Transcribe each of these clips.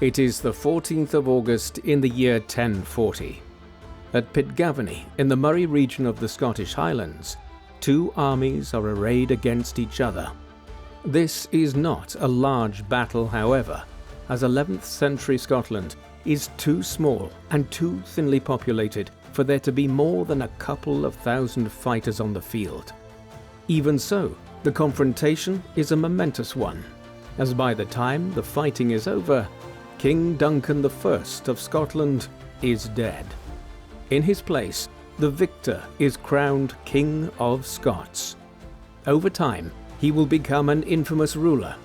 It is the 14th of August in the year 1040. At Pitgavany, in the Moray region of the Scottish Highlands, two armies are arrayed against each other. This is not a large battle, however, as 11th century Scotland is too small and too thinly populated for there to be more than a couple of thousand fighters on the field. Even so, the confrontation is a momentous one, as by the time the fighting is over, King Duncan I of Scotland is dead. In his place, the victor is crowned King of Scots. Over time, he will become an infamous ruler,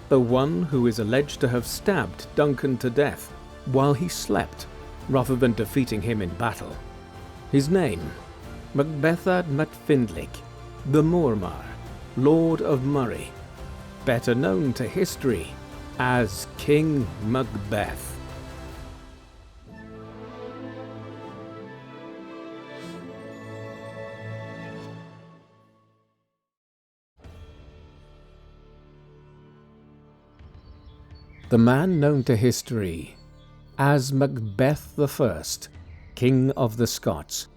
the one who is alleged to have stabbed Duncan to death while he slept, rather than defeating him in battle. His name, Macbethad mac Findláech, the Mormaer, Lord of Moray, better known to history as King Macbeth. The man known to history as Macbeth I, King of the Scots,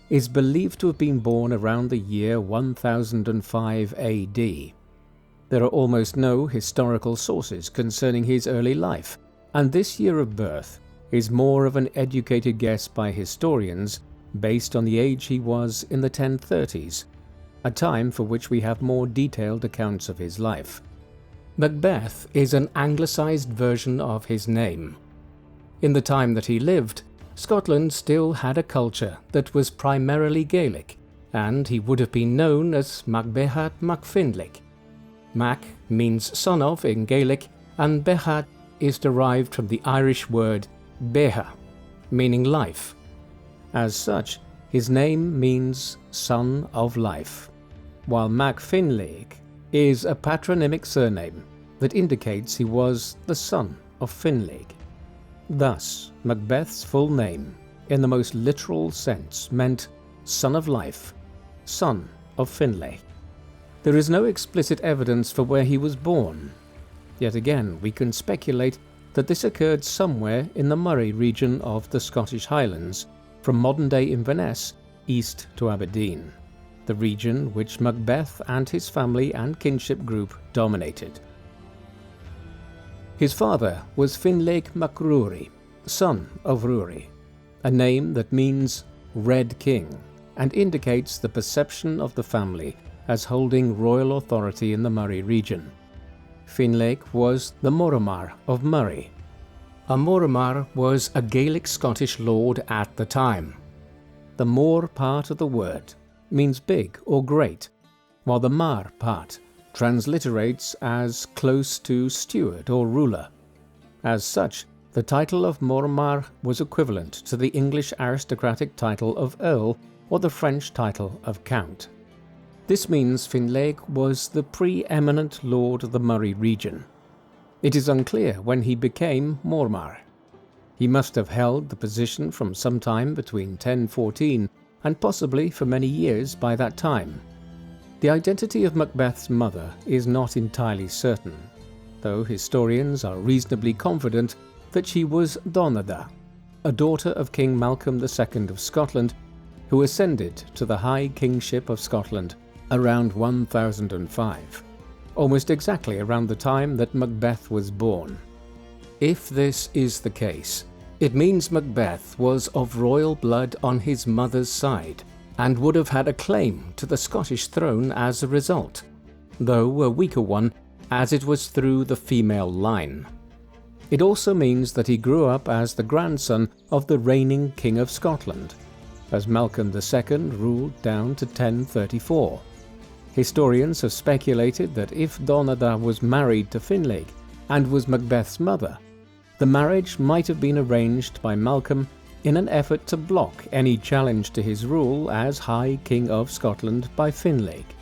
is believed to have been born around the year 1005 AD. There are almost no historical sources concerning his early life, and this year of birth is more of an educated guess by historians based on the age he was in the 1030s, a time for which we have more detailed accounts of his life. Macbeth is an anglicised version of his name. In the time that he lived, Scotland still had a culture that was primarily Gaelic, and he would have been known as Macbethad mac Findláech. Mac means son of in Gaelic, and Behad is derived from the Irish word beha, meaning life. As such, his name means son of life, while Mac Findláech is a patronymic surname that indicates he was the son of Findláech. Thus, Macbeth's full name, in the most literal sense, meant son of life, son of Findláech. There is no explicit evidence for where he was born. Yet again, we can speculate that this occurred somewhere in the Moray region of the Scottish Highlands, from modern-day Inverness east to Aberdeen, the region which Macbeth and his family and kinship group dominated. His father was Findláech mac Ruaidhrí, son of Ruaidhrí, a name that means Red King and indicates the perception of the family as holding royal authority in the Moray region. Findláech was the Mormaer of Moray. A Mormaer was a Gaelic Scottish lord at the time. The Mor part of the word means big or great, while the Mar part transliterates as close to steward or ruler. As such, the title of Mormaer was equivalent to the English aristocratic title of Earl or the French title of Count. This means Findláech was the preeminent lord of the Moray region. It is unclear when he became Mormaer. He must have held the position from some time between 1014 and possibly for many years by that time. The identity of Macbeth's mother is not entirely certain, though historians are reasonably confident that she was Donada, a daughter of King Malcolm II of Scotland, who ascended to the high kingship of Scotland around 1005, almost exactly around the time that Macbeth was born. If this is the case, it means Macbeth was of royal blood on his mother's side, and would have had a claim to the Scottish throne as a result, though a weaker one as it was through the female line. It also means that he grew up as the grandson of the reigning King of Scotland, as Malcolm II ruled down to 1034. Historians have speculated that if Donada was married to Findláech and was Macbeth's mother, the marriage might have been arranged by Malcolm in an effort to block any challenge to his rule as High King of Scotland by Findláech.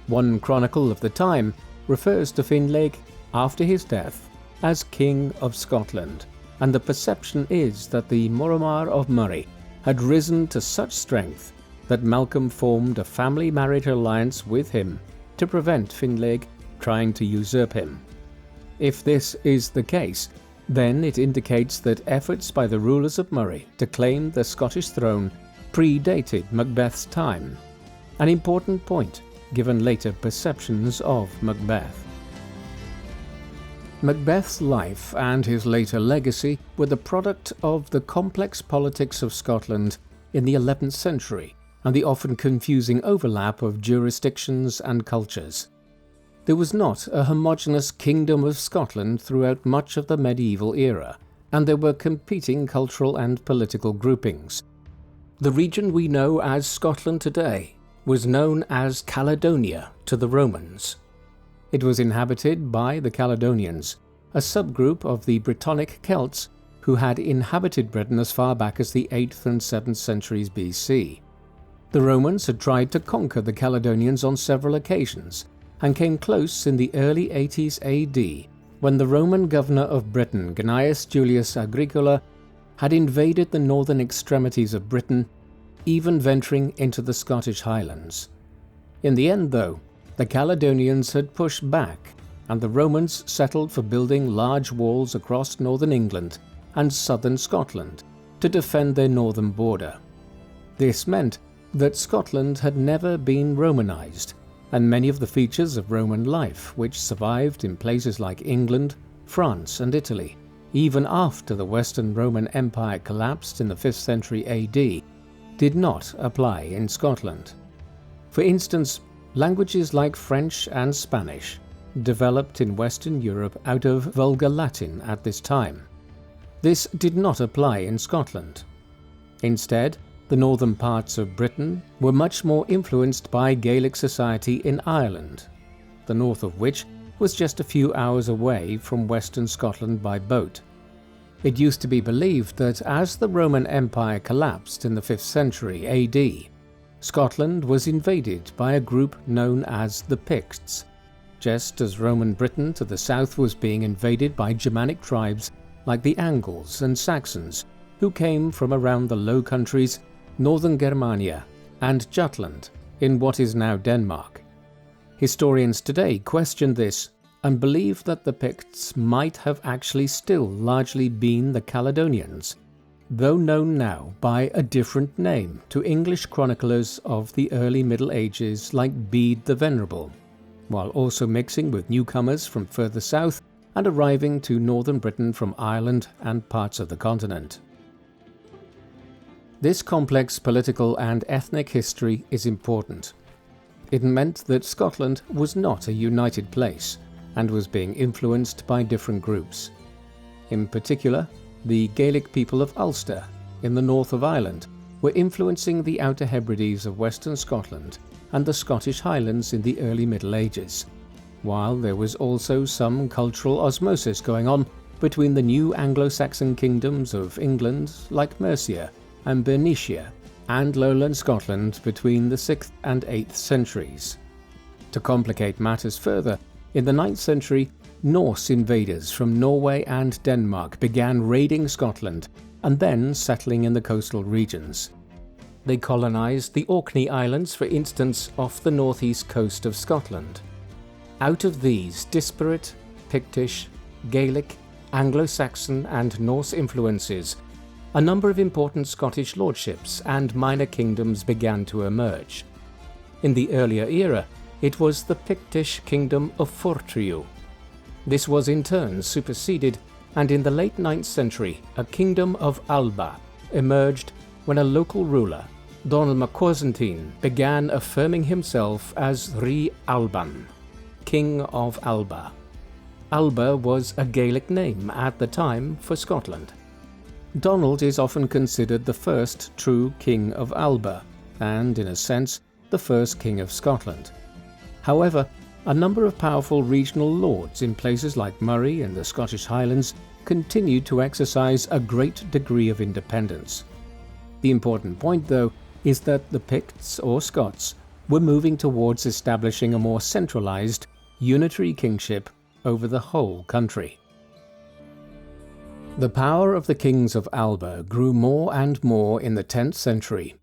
One chronicle of the time refers to Findláech after his death as King of Scotland, and the perception is that the Mormaer of Moray had risen to such strength that Malcolm formed a family marriage alliance with him to prevent Findláech trying to usurp him. If this is the case, then it indicates that efforts by the rulers of Moray to claim the Scottish throne predated Macbeth's time, an important point given later perceptions of Macbeth. Macbeth's life and his later legacy were the product of the complex politics of Scotland in the 11th century and the often confusing overlap of jurisdictions and cultures. There was not a homogeneous kingdom of Scotland throughout much of the medieval era, and there were competing cultural and political groupings. The region we know as Scotland today was known as Caledonia to the Romans. It was inhabited by the Caledonians, a subgroup of the Brittonic Celts who had inhabited Britain as far back as the 8th and 7th centuries BC. The Romans had tried to conquer the Caledonians on several occasions, and came close in the early 80s AD when the Roman governor of Britain, Gnaeus Julius Agricola, had invaded the northern extremities of Britain, even venturing into the Scottish Highlands. In the end, though, the Caledonians had pushed back, and the Romans settled for building large walls across northern England and southern Scotland to defend their northern border. This meant that Scotland had never been Romanized, and many of the features of Roman life which survived in places like England, France and Italy, even after the Western Roman Empire collapsed in the 5th century AD, did not apply in Scotland. For instance, languages like French and Spanish developed in Western Europe out of Vulgar Latin at this time. This did not apply in Scotland. Instead, the northern parts of Britain were much more influenced by Gaelic society in Ireland, the north of which was just a few hours away from western Scotland by boat. It used to be believed that as the Roman Empire collapsed in the 5th century AD, Scotland was invaded by a group known as the Picts, just as Roman Britain to the south was being invaded by Germanic tribes like the Angles and Saxons, who came from around the Low Countries, northern Germania, and Jutland in what is now Denmark. Historians today question this and believe that the Picts might have actually still largely been the Caledonians, though known now by a different name to English chroniclers of the early Middle Ages like Bede the Venerable, while also mixing with newcomers from further south and arriving to northern Britain from Ireland and parts of the continent. This complex political and ethnic history is important. It meant that Scotland was not a united place and was being influenced by different groups. In particular, the Gaelic people of Ulster in the north of Ireland were influencing the Outer Hebrides of western Scotland and the Scottish Highlands in the early Middle Ages, while there was also some cultural osmosis going on between the new Anglo-Saxon kingdoms of England like Mercia and Bernicia, and lowland Scotland between the 6th and 8th centuries. To complicate matters further, in the 9th century, Norse invaders from Norway and Denmark began raiding Scotland and then settling in the coastal regions. They colonized the Orkney Islands, for instance, off the northeast coast of Scotland. Out of these disparate Pictish, Gaelic, Anglo-Saxon and Norse influences, a number of important Scottish lordships and minor kingdoms began to emerge. In the earlier era, it was the Pictish kingdom of Fortriu. This was in turn superseded, and in the late 9th century, a kingdom of Alba emerged when a local ruler, Donald MacCosentine, began affirming himself as Rhi Alban, King of Alba. Alba was a Gaelic name at the time for Scotland. Donald is often considered the first true King of Alba, and, in a sense, the first King of Scotland. However, a number of powerful regional lords in places like Moray and the Scottish Highlands continued to exercise a great degree of independence. The important point, though, is that the Picts or Scots were moving towards establishing a more centralized, unitary kingship over the whole country. The power of the kings of Alba grew more and more in the 10th century,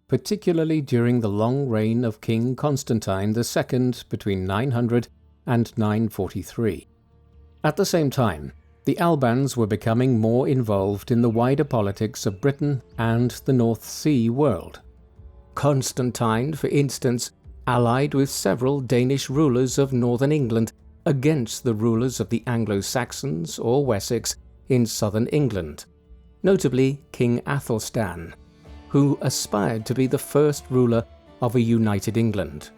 particularly during the long reign of King Constantine II between 900 and 943. At the same time, The Albans were becoming more involved in the wider politics of Britain and the North Sea world. Constantine, for instance, allied with several Danish rulers of northern England against the rulers of the Anglo-Saxons or Wessex in southern England, notably King Athelstan, who aspired to be the first ruler of a united England.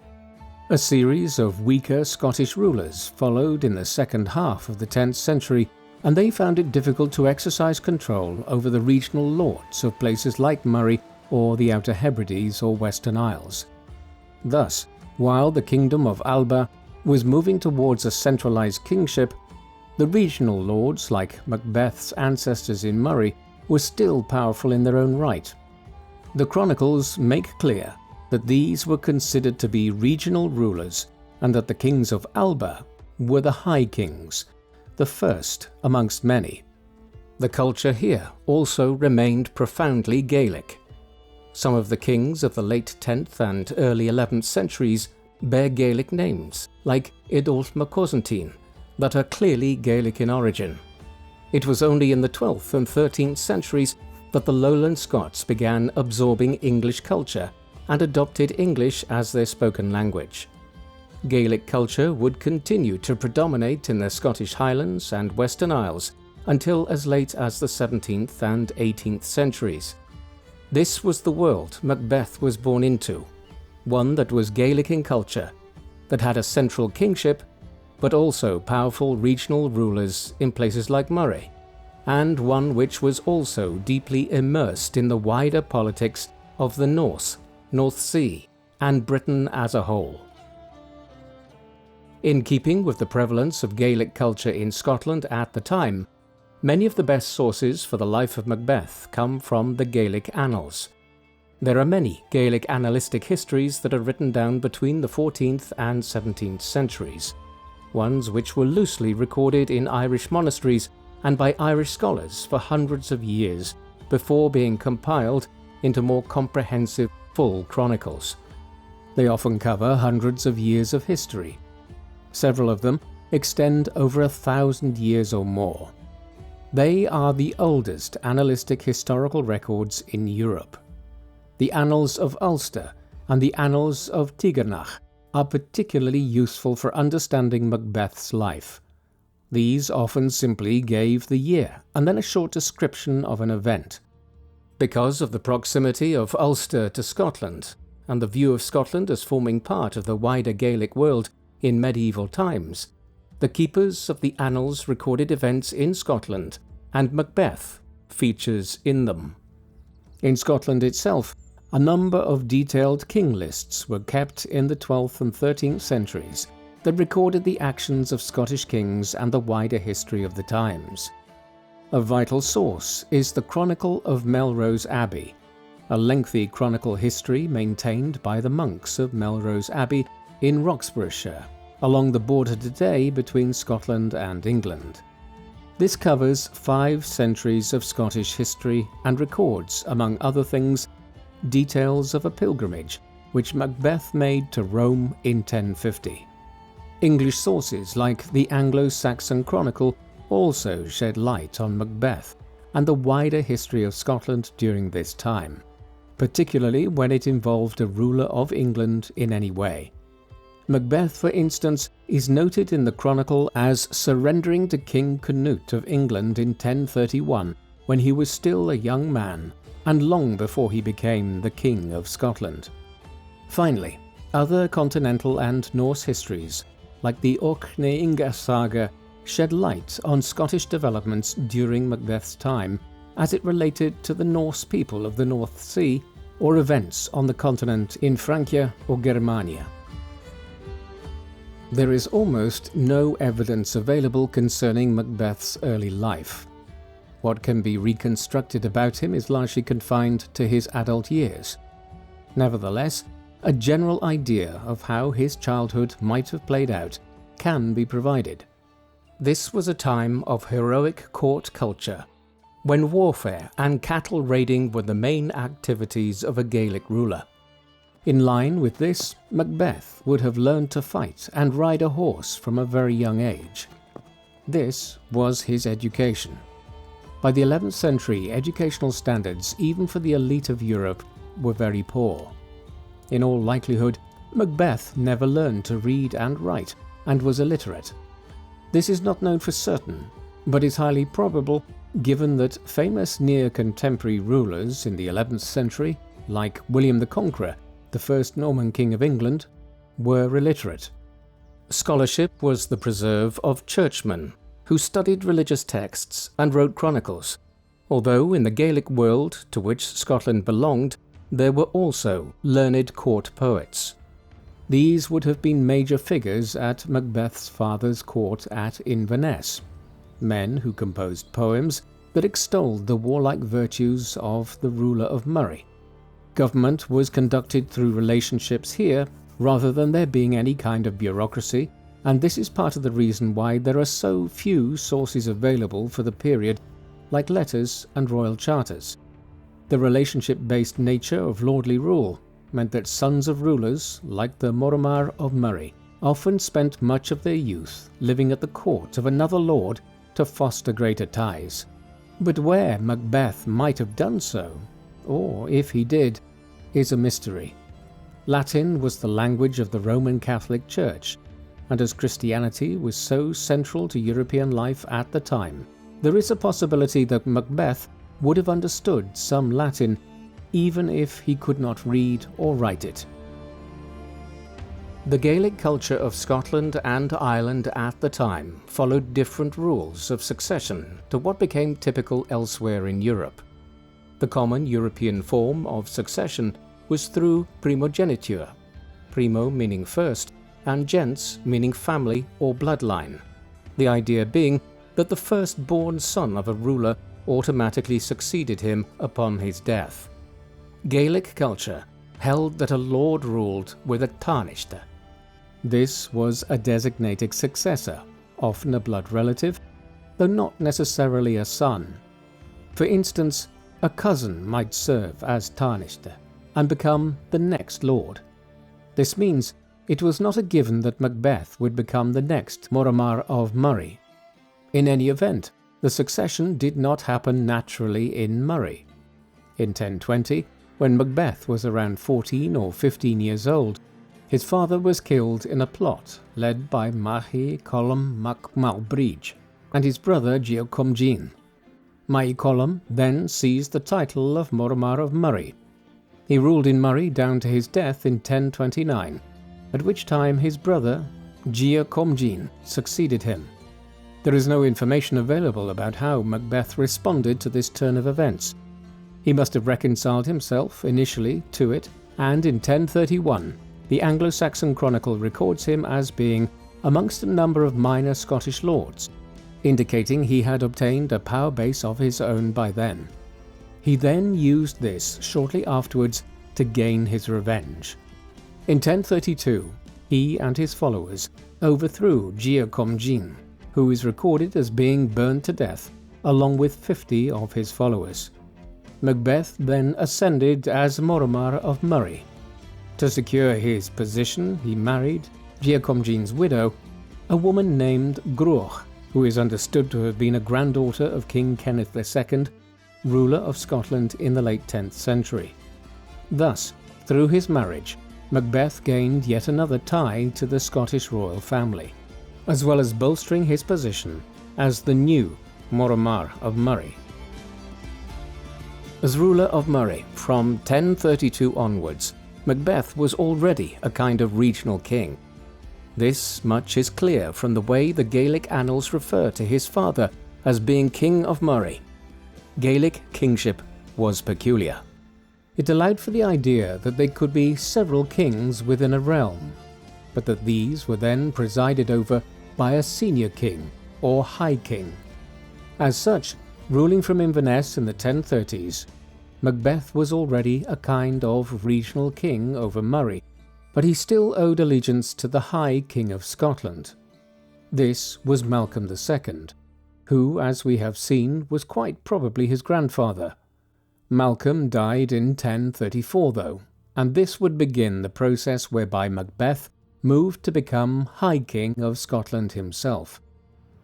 A series of weaker Scottish rulers followed in the second half of the 10th century, and they found it difficult to exercise control over the regional lords of places like Moray or the Outer Hebrides or Western Isles. Thus, while the Kingdom of Alba was moving towards a centralized kingship, the regional lords, like Macbeth's ancestors in Moray, were still powerful in their own right. The chronicles make clear that these were considered to be regional rulers and that the kings of Alba were the High Kings, the first amongst many. The culture here also remained profoundly Gaelic. Some of the kings of the late 10th and early 11th centuries bear Gaelic names, like Idulf mac Cosentin, that are clearly Gaelic in origin. It was only in the 12th and 13th centuries that the Lowland Scots began absorbing English culture and adopted English as their spoken language. Gaelic culture would continue to predominate in the Scottish Highlands and Western Isles until as late as the 17th and 18th centuries. This was the world Macbeth was born into, one that was Gaelic in culture, that had a central kingship, but also powerful regional rulers in places like Moray, and one which was also deeply immersed in the wider politics of the Norse, North Sea, and Britain as a whole. In keeping with the prevalence of Gaelic culture in Scotland at the time, many of the best sources for the life of Macbeth come from the Gaelic annals. There are many Gaelic annalistic histories that are written down between the 14th and 17th centuries, ones which were loosely recorded in Irish monasteries and by Irish scholars for hundreds of years before being compiled into more comprehensive, full chronicles. They often cover hundreds of years of history. Several of them extend over 1,000 years or more. They are the oldest annalistic historical records in Europe. The Annals of Ulster and the Annals of Tigernach are particularly useful for understanding Macbeth's life. These often simply gave the year and then a short description of an event. Because of the proximity of Ulster to Scotland, and the view of Scotland as forming part of the wider Gaelic world in medieval times, the keepers of the annals recorded events in Scotland, and Macbeth features in them. In Scotland itself, a number of detailed king lists were kept in the 12th and 13th centuries that recorded the actions of Scottish kings and the wider history of the times. A vital source is the Chronicle of Melrose Abbey, a lengthy chronicle history maintained by the monks of Melrose Abbey in Roxburghshire, along the border today between Scotland and England. This covers 5 centuries of Scottish history and records, among other things, details of a pilgrimage which Macbeth made to Rome in 1050. English sources like the Anglo-Saxon Chronicle also shed light on Macbeth and the wider history of Scotland during this time, particularly when it involved a ruler of England in any way. Macbeth, for instance, is noted in the Chronicle as surrendering to King Canute of England in 1031 when he was still a young man and long before he became the King of Scotland. Finally, other continental and Norse histories, like the Orkneyinga saga, shed light on Scottish developments during Macbeth's time as it related to the Norse people of the North Sea or events on the continent in Francia or Germania. There is almost no evidence available concerning Macbeth's early life. What can be reconstructed about him is largely confined to his adult years. Nevertheless, a general idea of how his childhood might have played out can be provided. This was a time of heroic court culture, when warfare and cattle raiding were the main activities of a Gaelic ruler. In line with this, Macbeth would have learned to fight and ride a horse from a very young age. This was his education. By the 11th century, educational standards, even for the elite of Europe, were very poor. In all likelihood, Macbeth never learned to read and write, and was illiterate. This is not known for certain, but is highly probable given that famous near-contemporary rulers in the 11th century, like William the Conqueror, the first Norman king of England, were illiterate. Scholarship was the preserve of churchmen, who studied religious texts and wrote chronicles, although in the Gaelic world to which Scotland belonged, there were also learned court poets. These would have been major figures at Macbeth's father's court at Inverness, men who composed poems that extolled the warlike virtues of the ruler of Moray. Government was conducted through relationships here rather than there being any kind of bureaucracy, and this is part of the reason why there are so few sources available for the period, like letters and royal charters. The relationship-based nature of lordly rule meant that sons of rulers, like the Mormaer of Moray, often spent much of their youth living at the court of another lord to foster greater ties. But where Macbeth might have done so, or if he did, is a mystery. Latin was the language of the Roman Catholic Church, and as Christianity was so central to European life at the time, there is a possibility that Macbeth would have understood some Latin even if he could not read or write it. The Gaelic culture of Scotland and Ireland at the time followed different rules of succession to what became typical elsewhere in Europe. The common European form of succession was through primogeniture, primo meaning first, and gens meaning family or bloodline, the idea being that the firstborn son of a ruler automatically succeeded him upon his death. Gaelic culture held that a lord ruled with a tarnished. This was a designated successor, often a blood relative, though not necessarily a son. For instance, a cousin might serve as tarnished and become the next lord. This means it was not a given that Macbeth would become the next Mormaer of Moray. In any event, the succession did not happen naturally in Moray. In 1020, when Macbeth was around 14 or 15 years old, his father was killed in a plot led by Maí Colm mac Malbridge and his brother Gille Coemgáin. Maí Colm then seized the title of Mormaer of Moray. He ruled in Moray down to his death in 1029, at which time his brother Gille Coemgáin succeeded him. There is no information available about how Macbeth responded to this turn of events. He must have reconciled himself initially to it, and in 1031 the Anglo-Saxon Chronicle records him as being amongst a number of minor Scottish lords, indicating he had obtained a power base of his own by then. He then used this shortly afterwards to gain his revenge. In 1032, he and his followers overthrew Gille Coemgáin, who is recorded as being burned to death along with 50 of his followers. Macbeth then ascended as Mormaer of Moray. To secure his position, he married Gille Coemgáin's widow, a woman named Gruoch, who is understood to have been a granddaughter of King Kenneth II, ruler of Scotland in the late 10th century. Thus, through his marriage, Macbeth gained yet another tie to the Scottish royal family, as well as bolstering his position as the new Mormaer of Moray. As ruler of Moray from 1032 onwards, Macbeth was already a kind of regional king. This much is clear from the way the Gaelic annals refer to his father as being King of Moray. Gaelic kingship was peculiar. It allowed for the idea that there could be several kings within a realm, but that these were then presided over by a senior king or high king. As such, ruling from Inverness in the 1030s, Macbeth was already a kind of regional king over Moray, but he still owed allegiance to the High King of Scotland. This was Malcolm II, who, as we have seen, was quite probably his grandfather. Malcolm died in 1034 though, and this would begin the process whereby Macbeth moved to become High King of Scotland himself.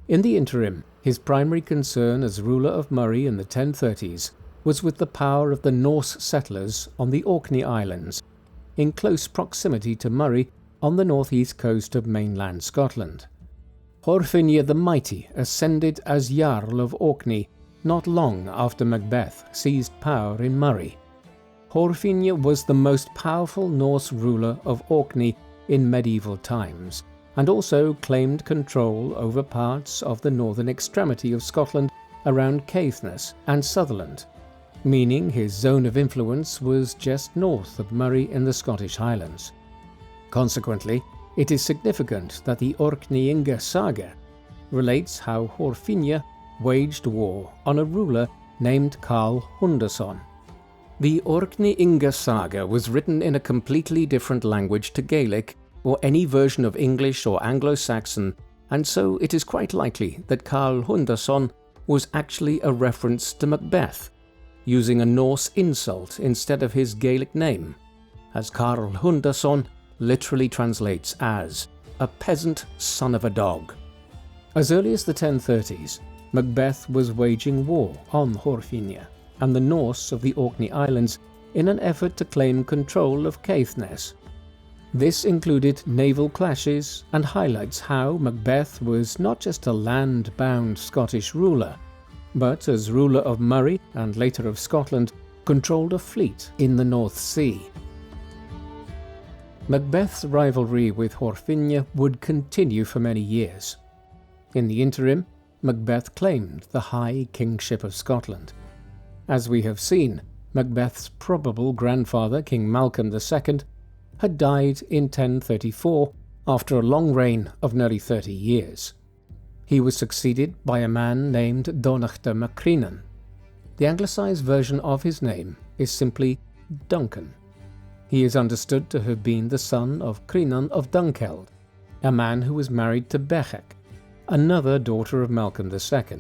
In the interim, his primary concern as ruler of Moray in the 1030s was with the power of the Norse settlers on the Orkney Islands, in close proximity to Moray on the northeast coast of mainland Scotland. Horfinge the Mighty ascended as Jarl of Orkney not long after Macbeth seized power in Moray. Horfinge was the most powerful Norse ruler of Orkney in medieval times, and also claimed control over parts of the northern extremity of Scotland around Caithness and Sutherland, meaning his zone of influence was just north of Moray in the Scottish Highlands. Consequently, it is significant that the Orkneyinga saga relates how Horfinge waged war on a ruler named Carl Hundason. The Orkneyinga saga was written in a completely different language to Gaelic or any version of English or Anglo-Saxon, and so it is quite likely that Carl Hundason was actually a reference to Macbeth, using a Norse insult instead of his Gaelic name, as Carl Hundason literally translates as a peasant son of a dog. As early as the 1030s, Macbeth was waging war on Horfinge and the Norse of the Orkney Islands in an effort to claim control of Caithness. This included naval clashes and highlights how Macbeth was not just a land-bound Scottish ruler, but as ruler of Moray and later of Scotland, controlled a fleet in the North Sea. Macbeth's rivalry with Horfinge would continue for many years. In the interim, Macbeth claimed the High Kingship of Scotland. As we have seen, Macbeth's probable grandfather, King Malcolm II, had died in 1034 after a long reign of nearly 30 years. He was succeeded by a man named Donachta mac Crianan. The anglicised version of his name is simply Duncan. He is understood to have been the son of Crianan of Dunkeld, a man who was married to Bechec, another daughter of Malcolm II.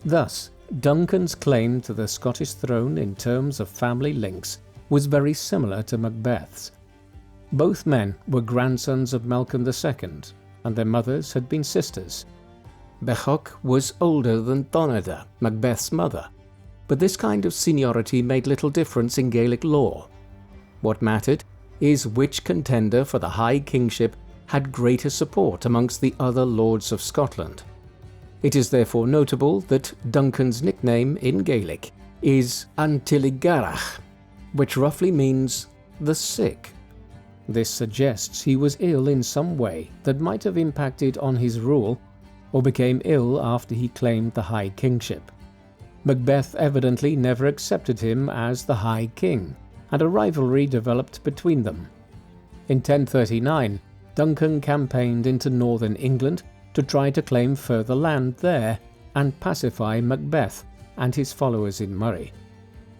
Thus, Duncan's claim to the Scottish throne in terms of family links was very similar to Macbeth's. Both men were grandsons of Malcolm II, and their mothers had been sisters. Bechec was older than Donada, Macbeth's mother, but this kind of seniority made little difference in Gaelic law. What mattered is which contender for the High Kingship had greater support amongst the other lords of Scotland. It is therefore notable that Duncan's nickname in Gaelic is Antilligarach, which roughly means the sick. This suggests he was ill in some way that might have impacted on his rule, or became ill after he claimed the High Kingship. Macbeth evidently never accepted him as the High King, and a rivalry developed between them. In 1039, Duncan campaigned into northern England to try to claim further land there and pacify Macbeth and his followers in Moray.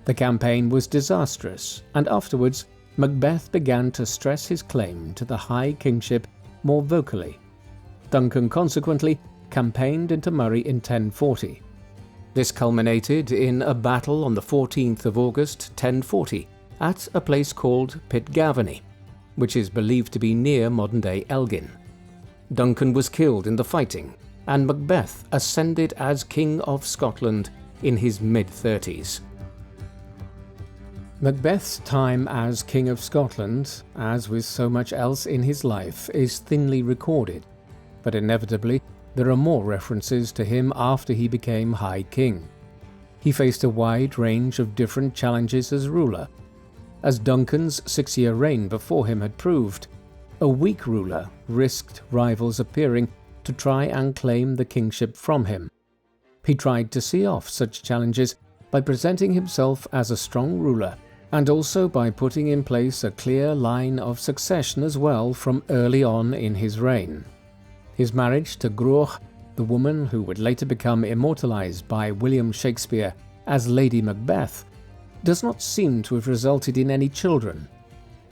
The campaign was disastrous, and afterwards Macbeth began to stress his claim to the High Kingship more vocally. Duncan consequently campaigned into Moray in 1040. This culminated in a battle on the 14th of August 1040 at a place called Pitgavany, which is believed to be near modern-day Elgin. Duncan was killed in the fighting, and Macbeth ascended as King of Scotland in his mid-30s. Macbeth's time as King of Scotland, as with so much else in his life, is thinly recorded, but inevitably there are more references to him after he became High King. He faced a wide range of different challenges as ruler. As Duncan's 6-year reign before him had proved, a weak ruler risked rivals appearing to try and claim the kingship from him. He tried to see off such challenges by presenting himself as a strong ruler, and also by putting in place a clear line of succession as well from early on in his reign. His marriage to Gruoch, the woman who would later become immortalized by William Shakespeare as Lady Macbeth, does not seem to have resulted in any children.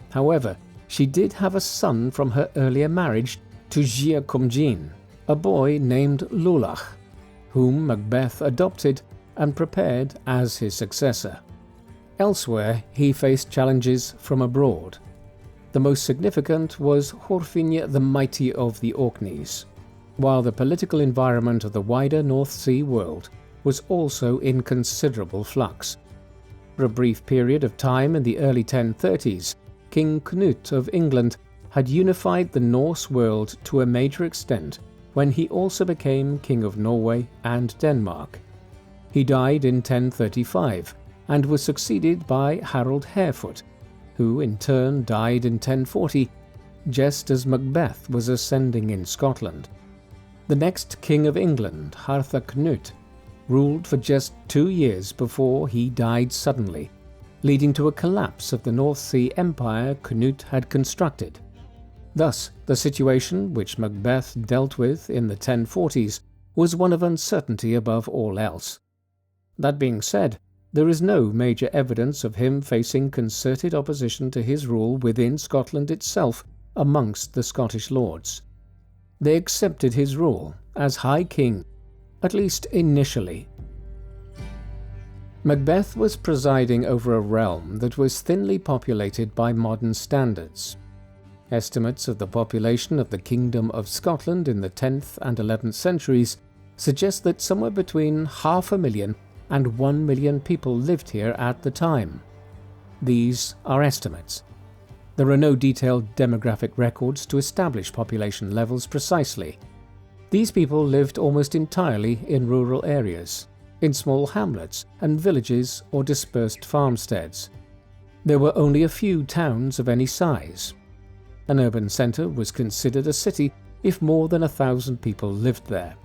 However, she did have a son from her earlier marriage to Gille Coemgáin, a boy named Lulach, whom Macbeth adopted and prepared as his successor. Elsewhere, he faced challenges from abroad. The most significant was Horfinge the Mighty of the Orkneys. while the political environment of the wider North Sea world was also in considerable flux. For a brief period of time in the early 1030s, King Canute of England had unified the Norse world to a major extent when he also became King of Norway and Denmark. He died in 1035 and was succeeded by Harold Harefoot, who in turn died in 1040, just as Macbeth was ascending in Scotland. The next King of England, Harthacnut, ruled for just 2 years before he died suddenly, leading to a collapse of the North Sea Empire Canute had constructed. Thus, the situation which Macbeth dealt with in the 1040s was one of uncertainty above all else. That being said, there is no major evidence of him facing concerted opposition to his rule within Scotland itself amongst the Scottish lords. They accepted his rule as High King, at least initially. Macbeth was presiding over a realm that was thinly populated by modern standards. Estimates of the population of the Kingdom of Scotland in the 10th and 11th centuries suggest that somewhere between 500,000 and 1 million people lived here at the time. These are estimates. There are no detailed demographic records to establish population levels precisely. These people lived almost entirely in rural areas, in small hamlets and villages or dispersed farmsteads. There were only a few towns of any size. An urban centre was considered a city if more than 1,000 people lived there.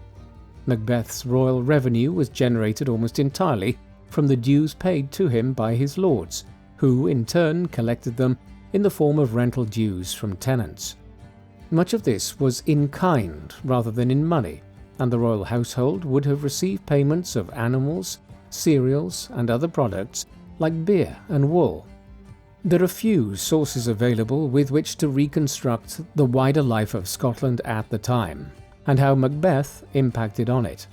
Macbeth's royal revenue was generated almost entirely from the dues paid to him by his lords, who in turn collected them in the form of rental dues from tenants. Much of this was in kind rather than in money, and the royal household would have received payments of animals, cereals, and other products like beer and wool. There are few sources available with which to reconstruct the wider life of Scotland at the time, and how Macbeth impacted on it.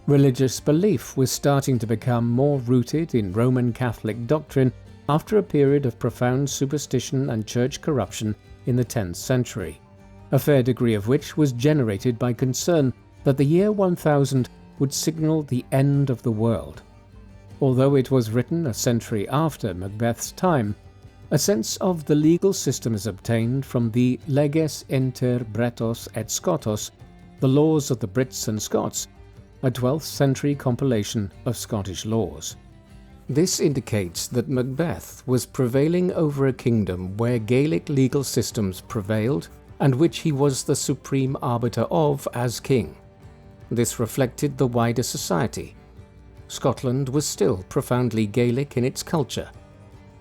Religious belief was starting to become more rooted in Roman Catholic doctrine after a period of profound superstition and church corruption in the 10th century, a fair degree of which was generated by concern that the year 1000 would signal the end of the world. Although it was written a century after Macbeth's time, a sense of the legal system is obtained from the Leges inter Bretos et Scotos, the laws of the Brits and Scots, a 12th century compilation of Scottish laws. This indicates that Macbeth was prevailing over a kingdom where Gaelic legal systems prevailed and which he was the supreme arbiter of as king. This reflected the wider society. Scotland was still profoundly Gaelic in its culture.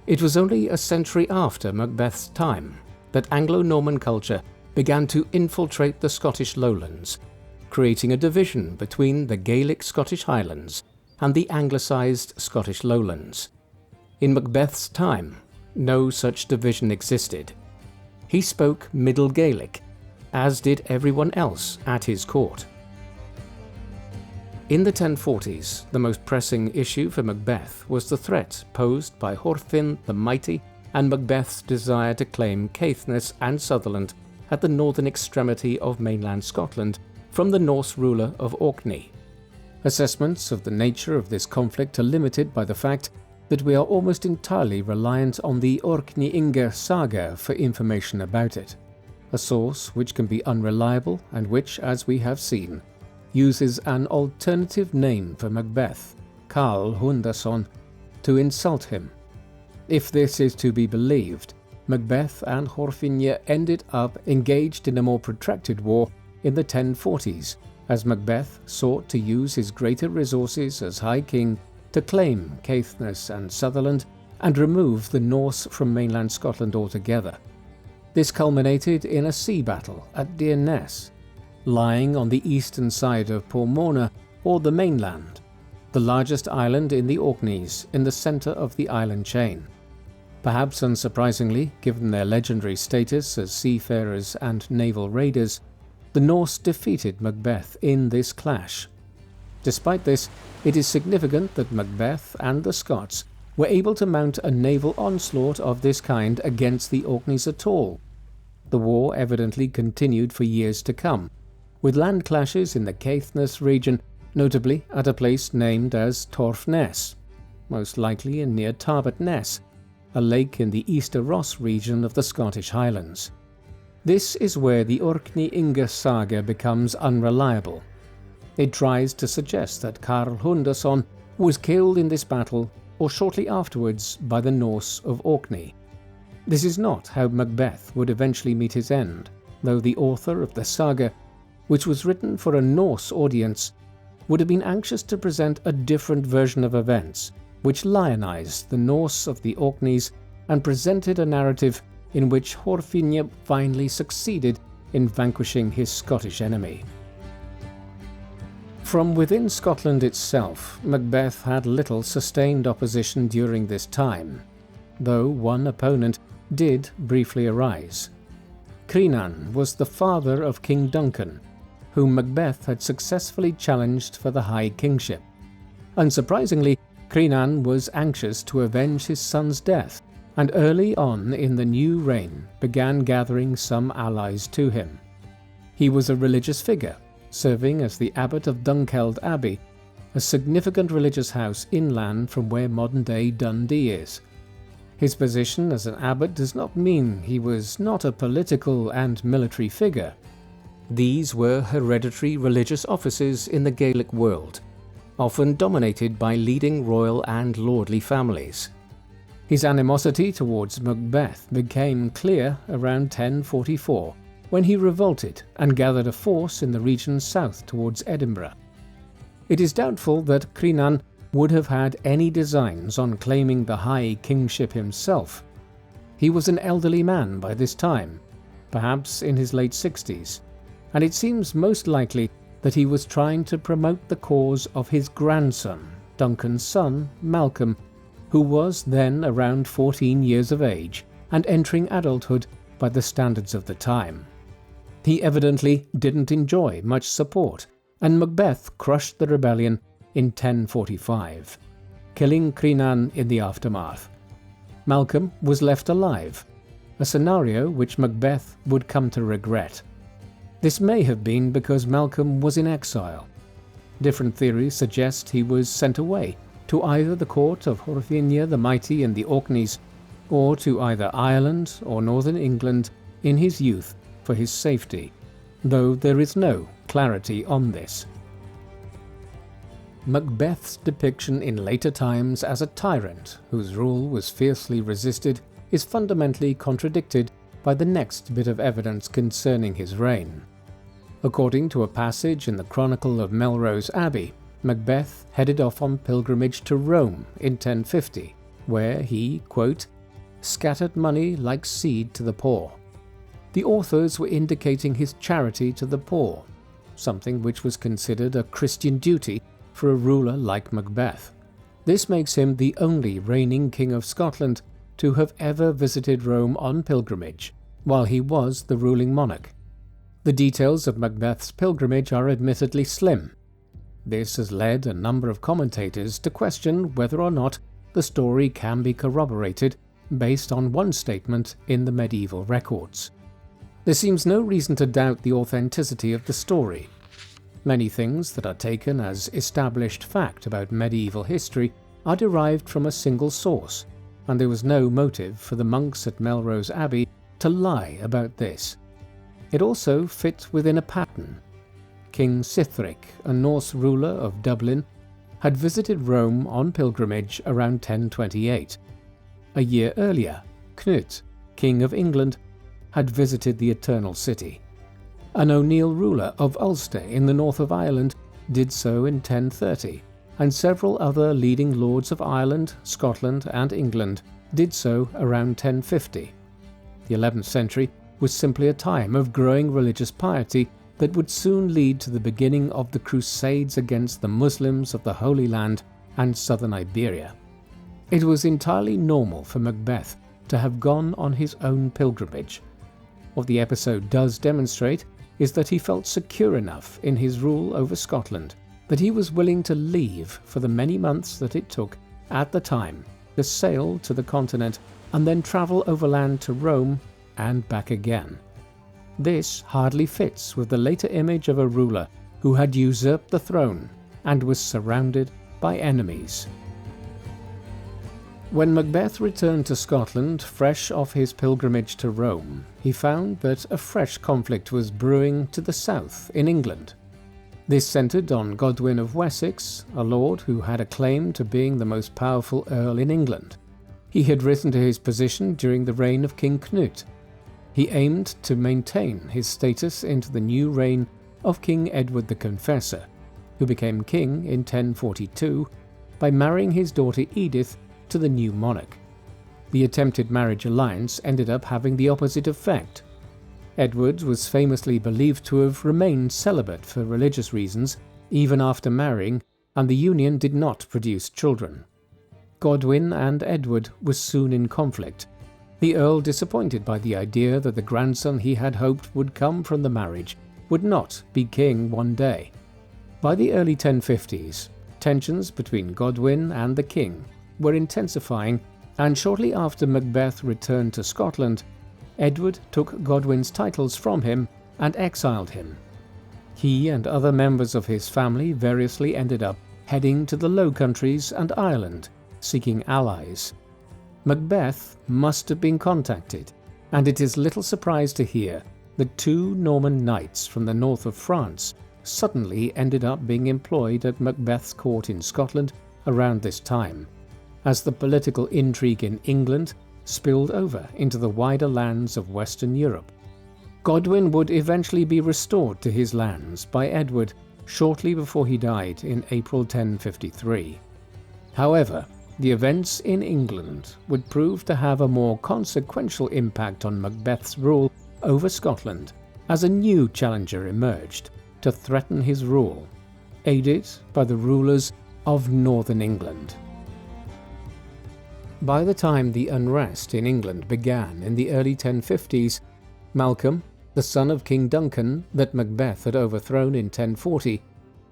It was only a century after Macbeth's time that Anglo-Norman culture began to infiltrate the Scottish lowlands, creating a division between the Gaelic Scottish Highlands and the Anglicised Scottish lowlands. In Macbeth's time, no such division existed. He spoke Middle Gaelic, as did everyone else at his court. In the 1040s, the most pressing issue for Macbeth was the threat posed by Horfin the Mighty and Macbeth's desire to claim Caithness and Sutherland at the northern extremity of mainland Scotland from the Norse ruler of Orkney. Assessments of the nature of this conflict are limited by the fact that we are almost entirely reliant on the Orkneyinga saga for information about it, a source which can be unreliable and which, as we have seen, uses an alternative name for Macbeth, Carl Hundason, to insult him. If this is to be believed, Macbeth and Horfinja ended up engaged in a more protracted war in the 1040s, as Macbeth sought to use his greater resources as High King to claim Caithness and Sutherland and remove the Norse from mainland Scotland altogether. This culminated in a sea battle at Dearness, lying on the eastern side of Pormona, or the mainland, the largest island in the Orkneys in the centre of the island chain. Perhaps unsurprisingly, given their legendary status as seafarers and naval raiders, the Norse defeated Macbeth in this clash. Despite this, it is significant that Macbeth and the Scots were able to mount a naval onslaught of this kind against the Orkneys at all. The war evidently continued for years to come, with land clashes in the Caithness region, notably at a place named as Torf Ness, most likely in near Tarbet Ness, a lake in the Easter Ross region of the Scottish Highlands. This is where the Orkney Inga saga becomes unreliable. It tries to suggest that Karl Hundason was killed in this battle or shortly afterwards by the Norse of Orkney. This is not how Macbeth would eventually meet his end, though the author of the saga, which was written for a Norse audience, would have been anxious to present a different version of events, which lionized the Norse of the Orkneys and presented a narrative in which Horfindláech finally succeeded in vanquishing his Scottish enemy. From within Scotland itself, Macbeth had little sustained opposition during this time, though one opponent did briefly arise. Crinan was the father of King Duncan, whom Macbeth had successfully challenged for the high kingship. Unsurprisingly, Crinan was anxious to avenge his son's death, and early on in the new reign began gathering some allies to him. He was a religious figure, serving as the abbot of Dunkeld Abbey, a significant religious house inland from where modern-day Dundee is. His position as an abbot does not mean he was not a political and military figure. These were hereditary religious offices in the Gaelic world, often dominated by leading royal and lordly families. His animosity towards Macbeth became clear around 1044, when he revolted and gathered a force in the region south towards Edinburgh. It is doubtful that Crinan would have had any designs on claiming the high kingship himself. He was an elderly man by this time, perhaps in his late 60s, and it seems most likely that he was trying to promote the cause of his grandson, Duncan's son, Malcolm, who was then around 14 years of age and entering adulthood by the standards of the time. He evidently didn't enjoy much support, and Macbeth crushed the rebellion in 1045, killing Crinan in the aftermath. Malcolm was left alive, a scenario which Macbeth would come to regret. This may have been because Malcolm was in exile. Different theories suggest he was sent away to either the court of Horfindláech the Mighty in the Orkneys, or to either Ireland or northern England in his youth for his safety, though there is no clarity on this. Macbeth's depiction in later times as a tyrant whose rule was fiercely resisted is fundamentally contradicted by the next bit of evidence concerning his reign. According to a passage in the Chronicle of Melrose Abbey, Macbeth headed off on pilgrimage to Rome in 1050, where he, quote, scattered money like seed to the poor. The authors were indicating his charity to the poor, something which was considered a Christian duty for a ruler like Macbeth. This makes him the only reigning king of Scotland to have ever visited Rome on pilgrimage, while he was the ruling monarch. The details of Macbeth's pilgrimage are admittedly slim. This has led a number of commentators to question whether or not the story can be corroborated based on one statement in the medieval records. There seems no reason to doubt the authenticity of the story. Many things that are taken as established fact about medieval history are derived from a single source, and there was no motive for the monks at Melrose Abbey to lie about this. It also fit within a pattern. King Sihtric, a Norse ruler of Dublin, had visited Rome on pilgrimage around 1028. A year earlier, Cnut, King of England, had visited the Eternal City. An O'Neill ruler of Ulster in the north of Ireland did so in 1030, and several other leading lords of Ireland, Scotland and England did so around 1050. The 11th century was simply a time of growing religious piety that would soon lead to the beginning of the Crusades against the Muslims of the Holy Land and southern Iberia. It was entirely normal for Macbeth to have gone on his own pilgrimage. What the episode does demonstrate is that he felt secure enough in his rule over Scotland that he was willing to leave for the many months that it took at the time to sail to the continent and then travel overland to Rome and back again. This hardly fits with the later image of a ruler who had usurped the throne and was surrounded by enemies. When Macbeth returned to Scotland, fresh off his pilgrimage to Rome, he found that a fresh conflict was brewing to the south in England. This centred on Godwin of Wessex, a lord who had a claim to being the most powerful earl in England. He had risen to his position during the reign of King Canute. He aimed to maintain his status into the new reign of King Edward the Confessor, who became king in 1042 by marrying his daughter Edith to the new monarch. The attempted marriage alliance ended up having the opposite effect. Edward was famously believed to have remained celibate for religious reasons even after marrying, and the union did not produce children. Godwin and Edward were soon in conflict, the Earl disappointed by the idea that the grandson he had hoped would come from the marriage would not be king one day. By the early 1050s, tensions between Godwin and the king were intensifying, and shortly after Macbeth returned to Scotland, Edward took Godwin's titles from him and exiled him. He and other members of his family variously ended up heading to the Low Countries and Ireland, seeking allies. Macbeth must have been contacted, and it is little surprise to hear that 2 Norman knights from the north of France suddenly ended up being employed at Macbeth's court in Scotland around this time, as the political intrigue in England spilled over into the wider lands of Western Europe. Godwin would eventually be restored to his lands by Edward shortly before he died in April 1053. However, the events in England would prove to have a more consequential impact on Macbeth's rule over Scotland as a new challenger emerged to threaten his rule, aided by the rulers of northern England. By the time the unrest in England began in the early 1050s, Malcolm, the son of King Duncan that Macbeth had overthrown in 1040,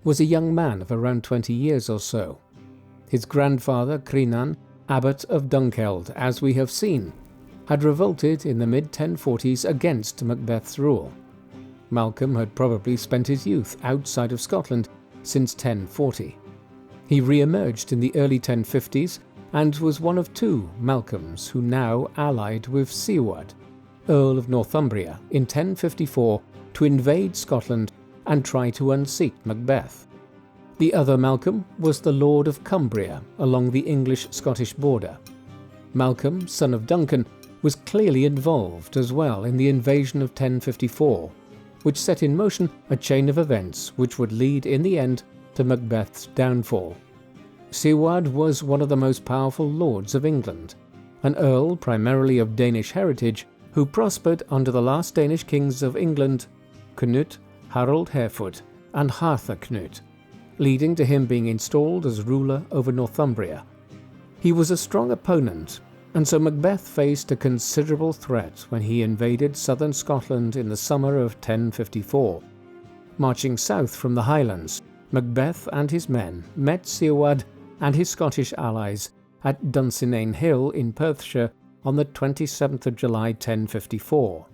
was a young man of around 20 years or so. His grandfather, Crinan, abbot of Dunkeld, as we have seen, had revolted in the mid-1040s against Macbeth's rule. Malcolm had probably spent his youth outside of Scotland since 1040. He re-emerged in the early 1050s and was one of 2 Malcolms who now allied with Siward, Earl of Northumbria, in 1054 to invade Scotland and try to unseat Macbeth. The other Malcolm was the Lord of Cumbria along the English-Scottish border. Malcolm, son of Duncan, was clearly involved as well in the invasion of 1054, which set in motion a chain of events which would lead in the end to Macbeth's downfall. Siward was one of the most powerful lords of England, an earl primarily of Danish heritage who prospered under the last Danish kings of England, Canute, Harold Harefoot, and Harthacnut, leading to him being installed as ruler over Northumbria. He was a strong opponent, and so Macbeth faced a considerable threat when he invaded southern Scotland in the summer of 1054. Marching south from the Highlands, Macbeth and his men met Siward and his Scottish allies at Dunsinane Hill in Perthshire on the 27th of July 1054.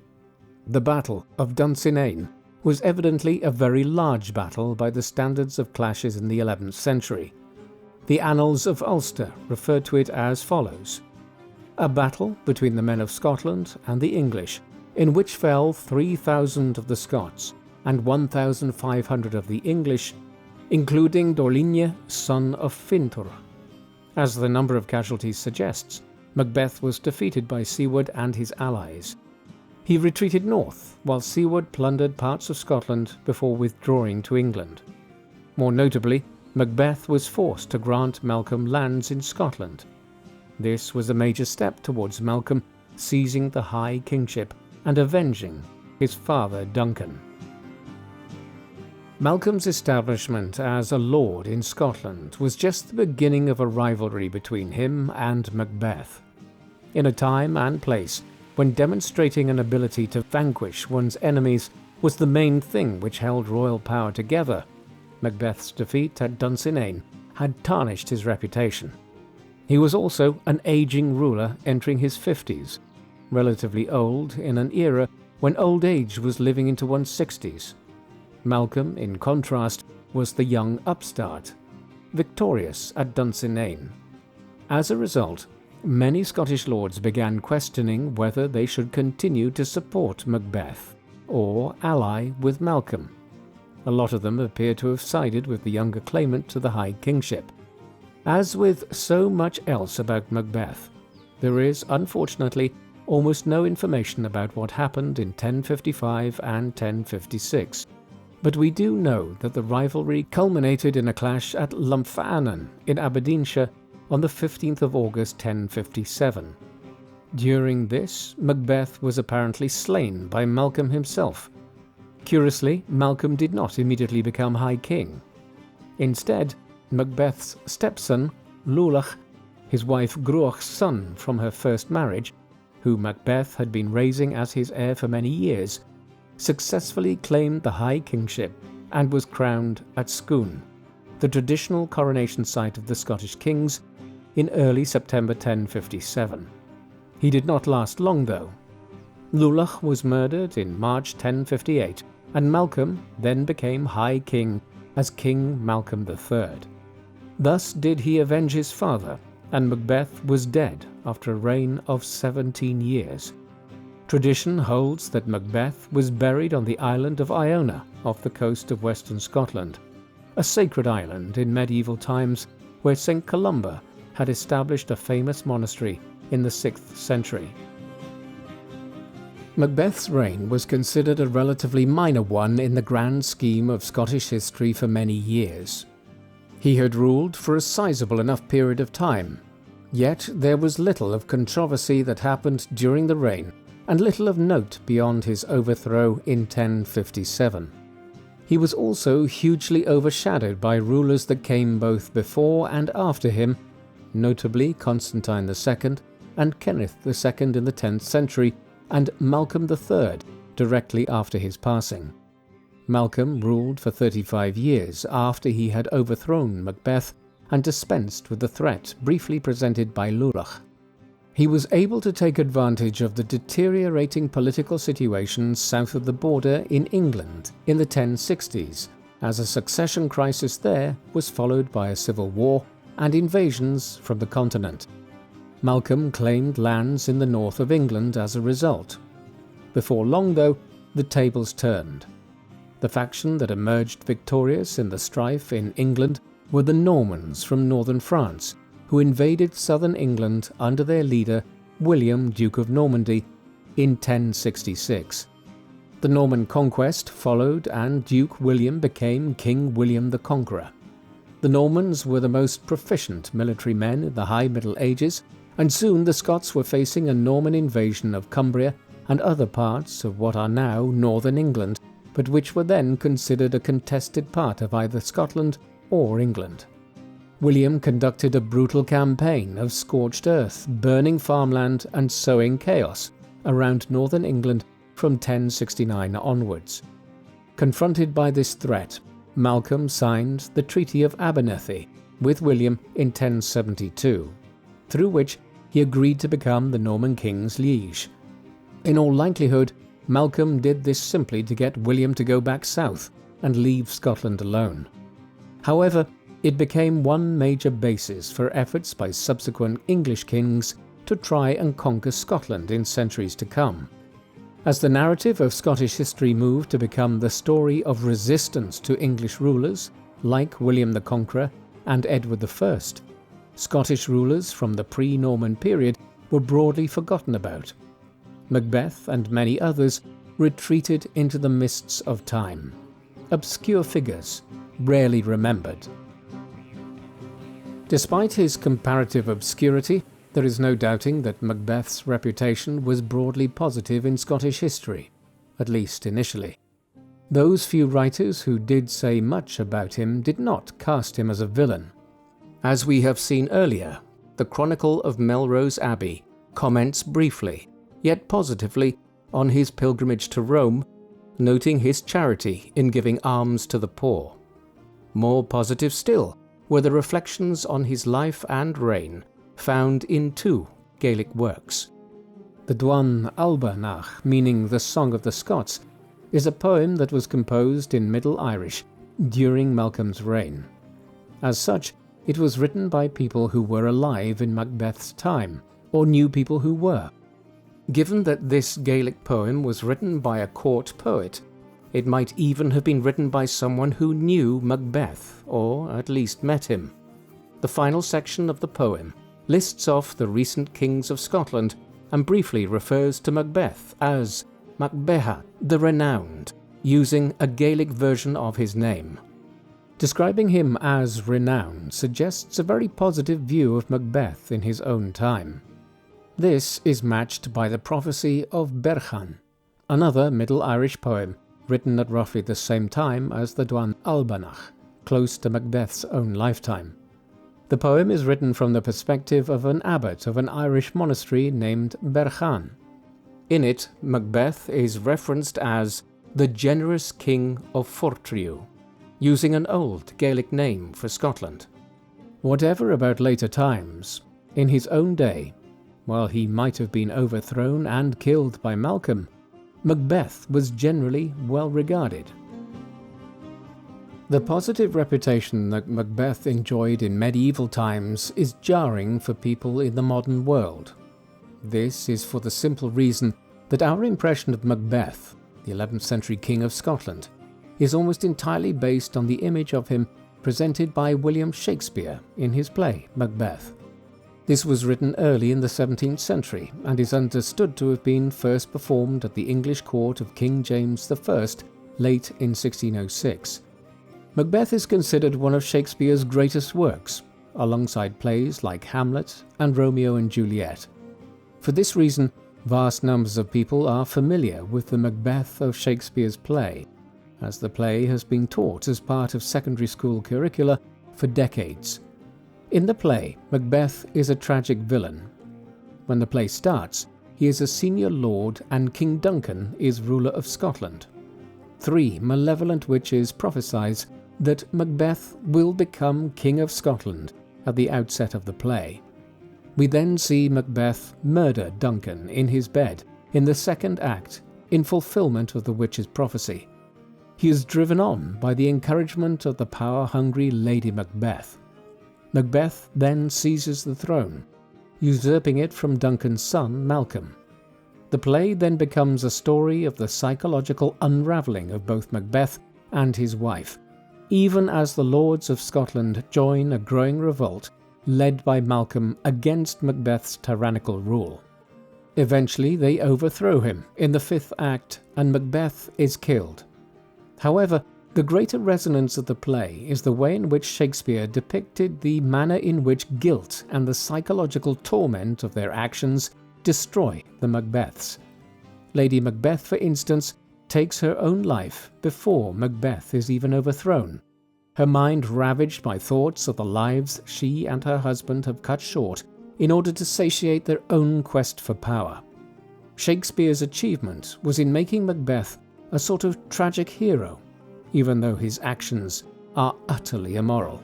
The Battle of Dunsinane was evidently a very large battle by the standards of clashes in the 11th century. The Annals of Ulster refer to it as follows: a battle between the men of Scotland and the English, in which fell 3,000 of the Scots and 1,500 of the English, including Dorligne, son of Fintur. As the number of casualties suggests, Macbeth was defeated by Siward and his allies. He retreated north, while Siward plundered parts of Scotland before withdrawing to England. More notably, Macbeth was forced to grant Malcolm lands in Scotland. This was a major step towards Malcolm seizing the high kingship and avenging his father Duncan. Malcolm's establishment as a lord in Scotland was just the beginning of a rivalry between him and Macbeth. In a time and place when demonstrating an ability to vanquish one's enemies was the main thing which held royal power together, Macbeth's defeat at Dunsinane had tarnished his reputation. He was also an aging ruler entering his 50s, relatively old in an era when old age was living into one's 60s. Malcolm, in contrast, was the young upstart, victorious at Dunsinane. As a result, many Scottish lords began questioning whether they should continue to support Macbeth or ally with Malcolm. A lot of them appear to have sided with the younger claimant to the High Kingship. As with so much else about Macbeth, there is, unfortunately, almost no information about what happened in 1055 and 1056, but we do know that the rivalry culminated in a clash at Lumphanan in Aberdeenshire on the 15th of August 1057. During this, Macbeth was apparently slain by Malcolm himself. Curiously, Malcolm did not immediately become High King. Instead, Macbeth's stepson, Lumphanan, his wife Gruoch's son from her first marriage, who Macbeth had been raising as his heir for many years, successfully claimed the High Kingship and was crowned at Scone, the traditional coronation site of the Scottish kings, in early September 1057. He did not last long though. Lumphanan was murdered in March 1058, and Malcolm then became High King as King Malcolm III. Thus did he avenge his father, and Macbeth was dead after a reign of 17 years. Tradition holds that Macbeth was buried on the island of Iona off the coast of western Scotland, a sacred island in medieval times where St. Columba had established a famous monastery in the 6th century. Macbeth's reign was considered a relatively minor one in the grand scheme of Scottish history for many years. He had ruled for a sizable enough period of time, yet there was little of controversy that happened during the reign, and little of note beyond his overthrow in 1057. He was also hugely overshadowed by rulers that came both before and after him, notably Constantine II and Kenneth II in the 10th century, and Malcolm III directly after his passing. Malcolm ruled for 35 years after he had overthrown Macbeth and dispensed with the threat briefly presented by Lumphanan. He was able to take advantage of the deteriorating political situation south of the border in England in the 1060s, as a succession crisis there was followed by a civil war and invasions from the continent. Malcolm claimed lands in the north of England as a result. Before long, though, the tables turned. The faction that emerged victorious in the strife in England were the Normans from northern France, who invaded southern England under their leader, William, Duke of Normandy, in 1066. The Norman conquest followed, and Duke William became King William the Conqueror. The Normans were the most proficient military men in the High Middle Ages, and soon the Scots were facing a Norman invasion of Cumbria and other parts of what are now northern England, but which were then considered a contested part of either Scotland or England. William conducted a brutal campaign of scorched earth, burning farmland and sowing chaos around northern England from 1069 onwards. Confronted by this threat, Malcolm signed the Treaty of Abernethy with William in 1072, through which he agreed to become the Norman king's liege. In all likelihood, Malcolm did this simply to get William to go back south and leave Scotland alone. However, it became one major basis for efforts by subsequent English kings to try and conquer Scotland in centuries to come. As the narrative of Scottish history moved to become the story of resistance to English rulers like William the Conqueror and Edward I, Scottish rulers from the pre-Norman period were broadly forgotten about. Macbeth and many others retreated into the mists of time. Obscure figures, rarely remembered. Despite his comparative obscurity, there is no doubting that Macbeth's reputation was broadly positive in Scottish history, at least initially. Those few writers who did say much about him did not cast him as a villain. As we have seen earlier, the Chronicle of Melrose Abbey comments briefly, yet positively, on his pilgrimage to Rome, noting his charity in giving alms to the poor. More positive still were the reflections on his life and reign found in two Gaelic works. The Dwan Albanach, meaning the Song of the Scots, is a poem that was composed in Middle Irish during Malcolm's reign. As such, it was written by people who were alive in Macbeth's time, or knew people who were. Given that this Gaelic poem was written by a court poet, it might even have been written by someone who knew Macbeth, or at least met him. The final section of the poem lists off the recent kings of Scotland and briefly refers to Macbeth as Macbethad the Renowned, using a Gaelic version of his name. Describing him as renowned suggests a very positive view of Macbeth in his own time. This is matched by the prophecy of Berchan, another Middle Irish poem written at roughly the same time as the Dwan Albanach, close to Macbeth's own lifetime. The poem is written from the perspective of an abbot of an Irish monastery named Berchan. In it, Macbeth is referenced as the generous king of Fortriu, using an old Gaelic name for Scotland. Whatever about later times, in his own day, while he might have been overthrown and killed by Malcolm, Macbeth was generally well regarded. The positive reputation that Macbeth enjoyed in medieval times is jarring for people in the modern world. This is for the simple reason that our impression of Macbeth, the 11th century king of Scotland, is almost entirely based on the image of him presented by William Shakespeare in his play Macbeth. This was written early in the 17th century and is understood to have been first performed at the English court of King James I late in 1606. Macbeth is considered one of Shakespeare's greatest works, alongside plays like Hamlet and Romeo and Juliet. For this reason, vast numbers of people are familiar with the Macbeth of Shakespeare's play, as the play has been taught as part of secondary school curricula for decades. In the play, Macbeth is a tragic villain. When the play starts, he is a senior lord and King Duncan is ruler of Scotland. 3 malevolent witches prophesy that Macbeth will become King of Scotland at the outset of the play. We then see Macbeth murder Duncan in his bed in the second act in fulfillment of the witch's prophecy. He is driven on by the encouragement of the power-hungry Lady Macbeth. Macbeth then seizes the throne, usurping it from Duncan's son Malcolm. The play then becomes a story of the psychological unravelling of both Macbeth and his wife, even as the lords of Scotland join a growing revolt led by Malcolm against Macbeth's tyrannical rule. Eventually they overthrow him in the 5th act and Macbeth is killed. However, the greater resonance of the play is the way in which Shakespeare depicted the manner in which guilt and the psychological torment of their actions destroy the Macbeths. Lady Macbeth, for instance, takes her own life before Macbeth is even overthrown, her mind ravaged by thoughts of the lives she and her husband have cut short in order to satiate their own quest for power. Shakespeare's achievement was in making Macbeth a sort of tragic hero, even though his actions are utterly immoral.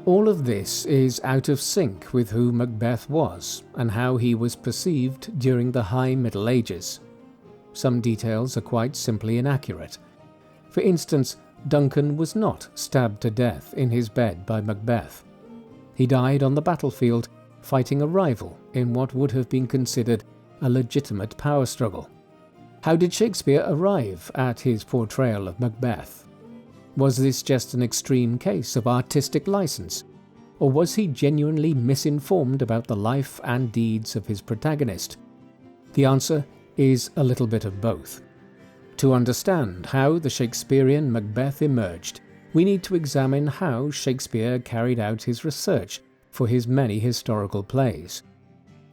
All of this is out of sync with who Macbeth was and how he was perceived during the High Middle Ages. Some details are quite simply inaccurate. For instance, Duncan was not stabbed to death in his bed by Macbeth. He died on the battlefield fighting a rival in what would have been considered a legitimate power struggle. How did Shakespeare arrive at his portrayal of Macbeth? Was this just an extreme case of artistic license? Or was he genuinely misinformed about the life and deeds of his protagonist? The answer is a little bit of both. To understand how the Shakespearean Macbeth emerged, we need to examine how Shakespeare carried out his research for his many historical plays.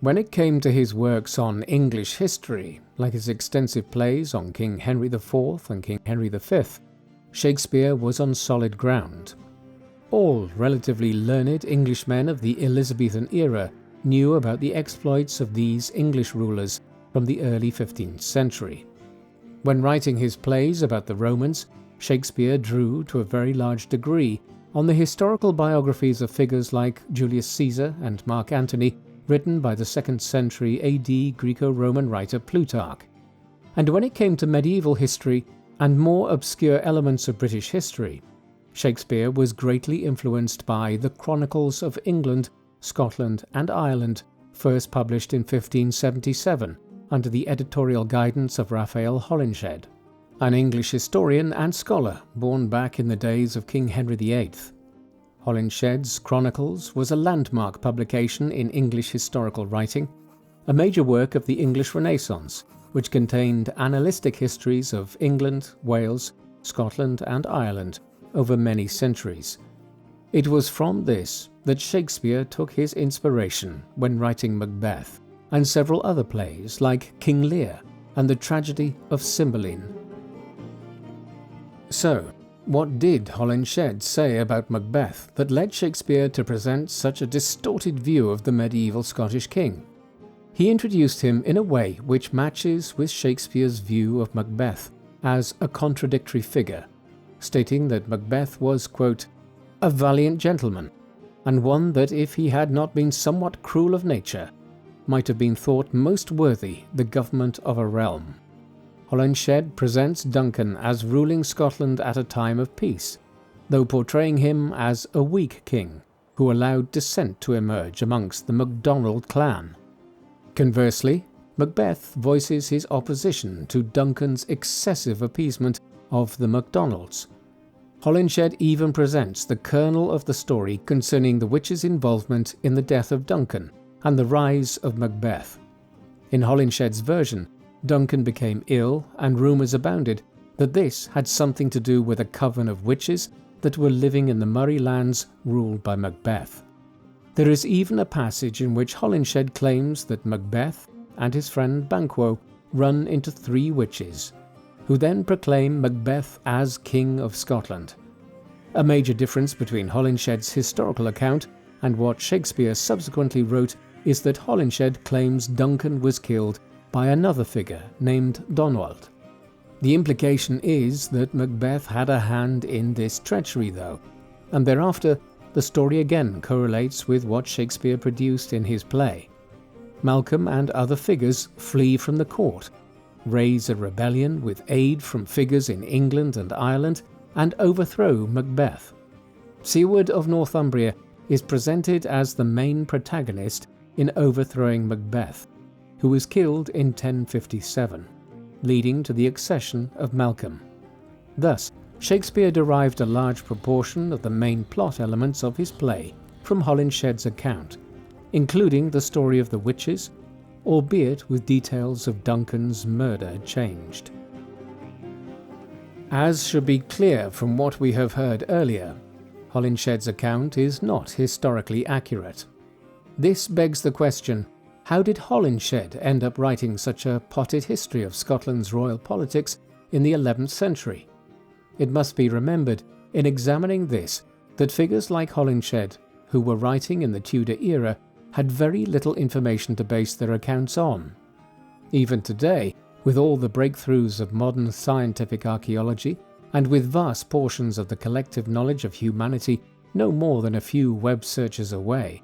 When it came to his works on English history, like his extensive plays on King Henry IV and King Henry V, Shakespeare was on solid ground. All relatively learned Englishmen of the Elizabethan era knew about the exploits of these English rulers from the early 15th century. When writing his plays about the Romans, Shakespeare drew to a very large degree on the historical biographies of figures like Julius Caesar and Mark Antony written by the 2nd century AD Greco-Roman writer Plutarch. And when it came to medieval history and more obscure elements of British history, Shakespeare was greatly influenced by the Chronicles of England, Scotland and Ireland, first published in 1577 under the editorial guidance of Raphael Hollinshed, an English historian and scholar born back in the days of King Henry VIII. Hollinshed's Chronicles was a landmark publication in English historical writing, a major work of the English Renaissance, which contained annalistic histories of England, Wales, Scotland and Ireland over many centuries. It was from this that Shakespeare took his inspiration when writing Macbeth and several other plays like King Lear and the tragedy of Cymbeline. So, what did Hollinshed say about Macbeth that led Shakespeare to present such a distorted view of the medieval Scottish king? He introduced him in a way which matches with Shakespeare's view of Macbeth as a contradictory figure, stating that Macbeth was, quote, a valiant gentleman, and one that if he had not been somewhat cruel of nature, might have been thought most worthy the government of a realm. Hollinshed presents Duncan as ruling Scotland at a time of peace, though portraying him as a weak king who allowed dissent to emerge amongst the MacDonald clan. Conversely, Macbeth voices his opposition to Duncan's excessive appeasement of the MacDonalds. Hollinshed even presents the kernel of the story concerning the witch's involvement in the death of Duncan and the rise of Macbeth. In Hollinshed's version, Duncan became ill and rumours abounded that this had something to do with a coven of witches that were living in the Moray lands ruled by Macbeth. There is even a passage in which Hollinshed claims that Macbeth and his friend Banquo run into 3 witches, who then proclaim Macbeth as King of Scotland. A major difference between Hollinshed's historical account and what Shakespeare subsequently wrote is that Hollinshed claims Duncan was killed by another figure named Donwald. The implication is that Macbeth had a hand in this treachery though, and thereafter the story again correlates with what Shakespeare produced in his play. Malcolm and other figures flee from the court, raise a rebellion with aid from figures in England and Ireland, and overthrow Macbeth. Siward of Northumbria is presented as the main protagonist in overthrowing Macbeth, who was killed in 1057, leading to the accession of Malcolm. Thus, Shakespeare derived a large proportion of the main plot elements of his play from Hollinshed's account, including the story of the witches, albeit with details of Duncan's murder changed. As should be clear from what we have heard earlier, Hollinshed's account is not historically accurate. This begs the question, how did Hollinshed end up writing such a potted history of Scotland's royal politics in the 11th century? It must be remembered, in examining this, that figures like Hollinshed, who were writing in the Tudor era, had very little information to base their accounts on. Even today, with all the breakthroughs of modern scientific archaeology, and with vast portions of the collective knowledge of humanity no more than a few web searches away,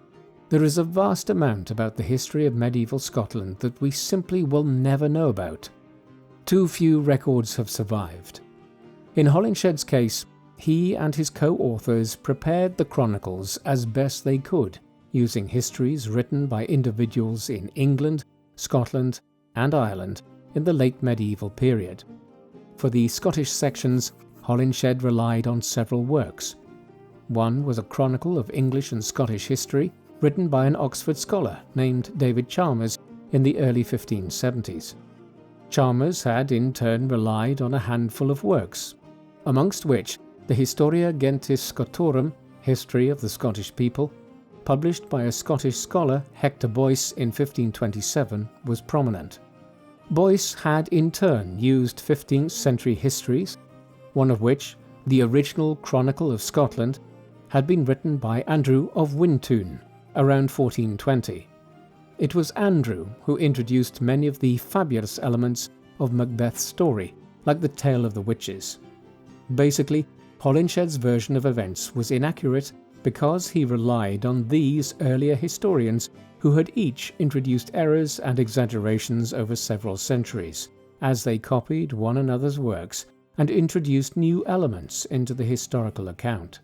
there is a vast amount about the history of medieval Scotland that we simply will never know about. Too few records have survived. In Hollinshed's case, he and his co-authors prepared the chronicles as best they could, using histories written by individuals in England, Scotland, and Ireland in the late medieval period. For the Scottish sections, Hollinshed relied on several works. One was a chronicle of English and Scottish history, written by an Oxford scholar named David Chalmers in the early 1570s. Chalmers had in turn relied on a handful of works, amongst which the Historia Gentis Scotorum, History of the Scottish People, published by a Scottish scholar, Hector Boyce, in 1527, was prominent. Boyce had in turn used 15th century histories, one of which, the original Chronicle of Scotland, had been written by Andrew of Wintoun around 1420. It was Andrew who introduced many of the fabulous elements of Macbeth's story, like the tale of the witches. Basically, Hollinshed's version of events was inaccurate because he relied on these earlier historians who who had each introduced errors and exaggerations over several centuries, as they copied one another's works and introduced new elements into the historical account.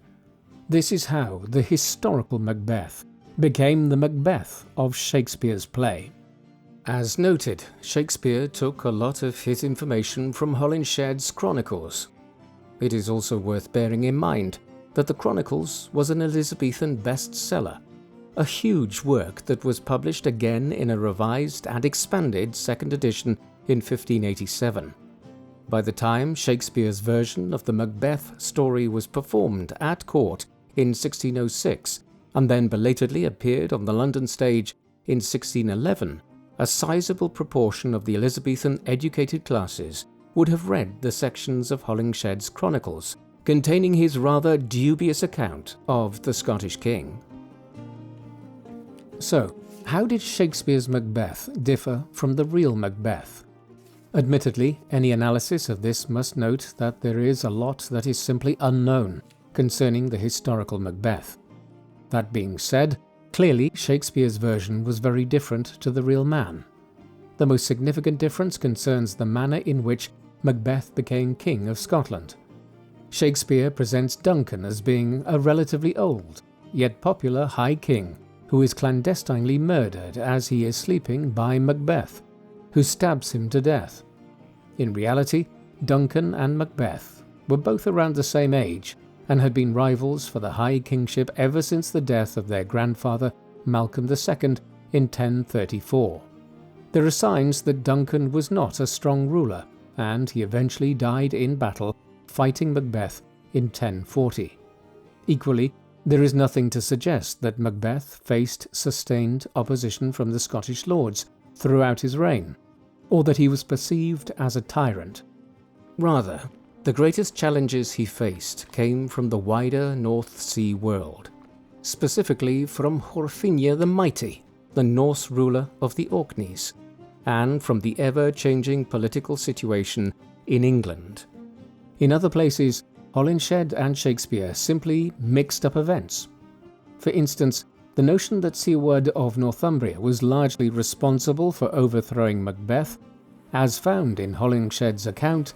This is how the historical Macbeth became the Macbeth of Shakespeare's play. As noted, Shakespeare took a lot of his information from Hollinshed's Chronicles. It is also worth bearing in mind that the Chronicles was an Elizabethan bestseller, a huge work that was published again in a revised and expanded second edition in 1587. By the time Shakespeare's version of the Macbeth story was performed at court in 1606 and then belatedly appeared on the London stage in 1611, a sizable proportion of the Elizabethan educated classes would have read the sections of Hollinshed's Chronicles containing his rather dubious account of the Scottish king. So, how did Shakespeare's Macbeth differ from the real Macbeth? Admittedly, any analysis of this must note that there is a lot that is simply unknown concerning the historical Macbeth. That being said, clearly Shakespeare's version was very different to the real man. The most significant difference concerns the manner in which Macbeth became King of Scotland. Shakespeare presents Duncan as being a relatively old, yet popular High King who is clandestinely murdered as he is sleeping by Macbeth, who stabs him to death. In reality, Duncan and Macbeth were both around the same age and had been rivals for the high kingship ever since the death of their grandfather Malcolm II in 1034. There are signs that Duncan was not a strong ruler, and he eventually died in battle fighting Macbeth in 1040. Equally, there is nothing to suggest that Macbeth faced sustained opposition from the Scottish lords throughout his reign, or that he was perceived as a tyrant. Rather, the greatest challenges he faced came from the wider North Sea world, specifically from Hrafnir the Mighty, the Norse ruler of the Orkneys, and from the ever-changing political situation in England. In other places, Hollinshed and Shakespeare simply mixed up events. For instance, the notion that Siward of Northumbria was largely responsible for overthrowing Macbeth, as found in Hollinshed's account,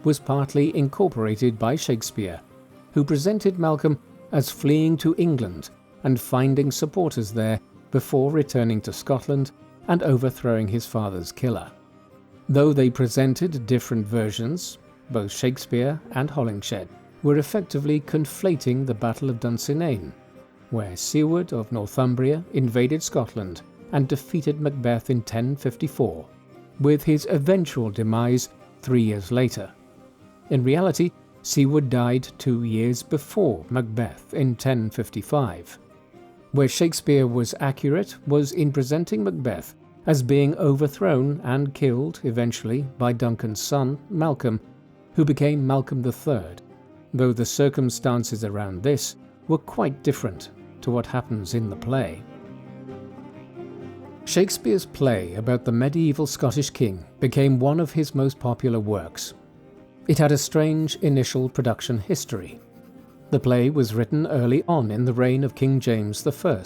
was partly incorporated by Shakespeare, who presented Malcolm as fleeing to England and finding supporters there before returning to Scotland and overthrowing his father's killer. Though they presented different versions, both Shakespeare and Hollinshed were effectively conflating the Battle of Dunsinane, where Siward of Northumbria invaded Scotland and defeated Macbeth in 1054, with his eventual demise 3 years later. In reality, Siward died 2 years before Macbeth in 1055. Where Shakespeare was accurate was in presenting Macbeth as being overthrown and killed eventually by Duncan's son, Malcolm, who became Malcolm III, though the circumstances around this were quite different to what happens in the play. Shakespeare's play about the medieval Scottish king became one of his most popular works. It had a strange initial production history. The play was written early on in the reign of King James I.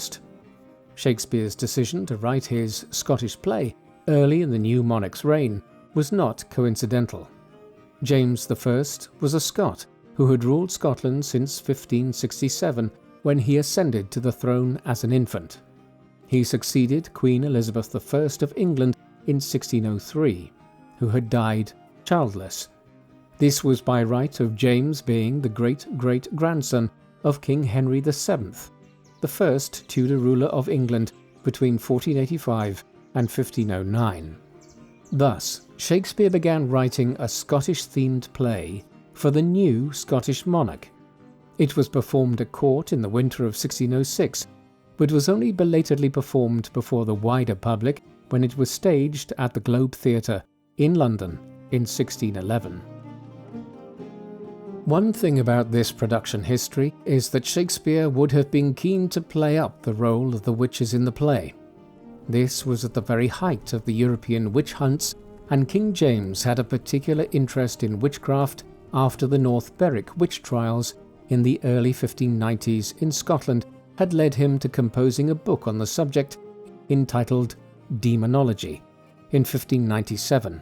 Shakespeare's decision to write his Scottish play early in the new monarch's reign was not coincidental. James I was a Scot who had ruled Scotland since 1567 when he ascended to the throne as an infant. He succeeded Queen Elizabeth I of England in 1603, who had died childless. This was by right of James being the great-great-grandson of King Henry VII, the first Tudor ruler of England between 1485 and 1509. Thus, Shakespeare began writing a Scottish-themed play for the new Scottish monarch. It was performed at court in the winter of 1606, but was only belatedly performed before the wider public when it was staged at the Globe Theatre in London in 1611. One thing about this production history is that Shakespeare would have been keen to play up the role of the witches in the play. This was at the very height of the European witch hunts, and King James had a particular interest in witchcraft after the North Berwick witch trials in the early 1590s in Scotland had led him to composing a book on the subject entitled Demonology in 1597.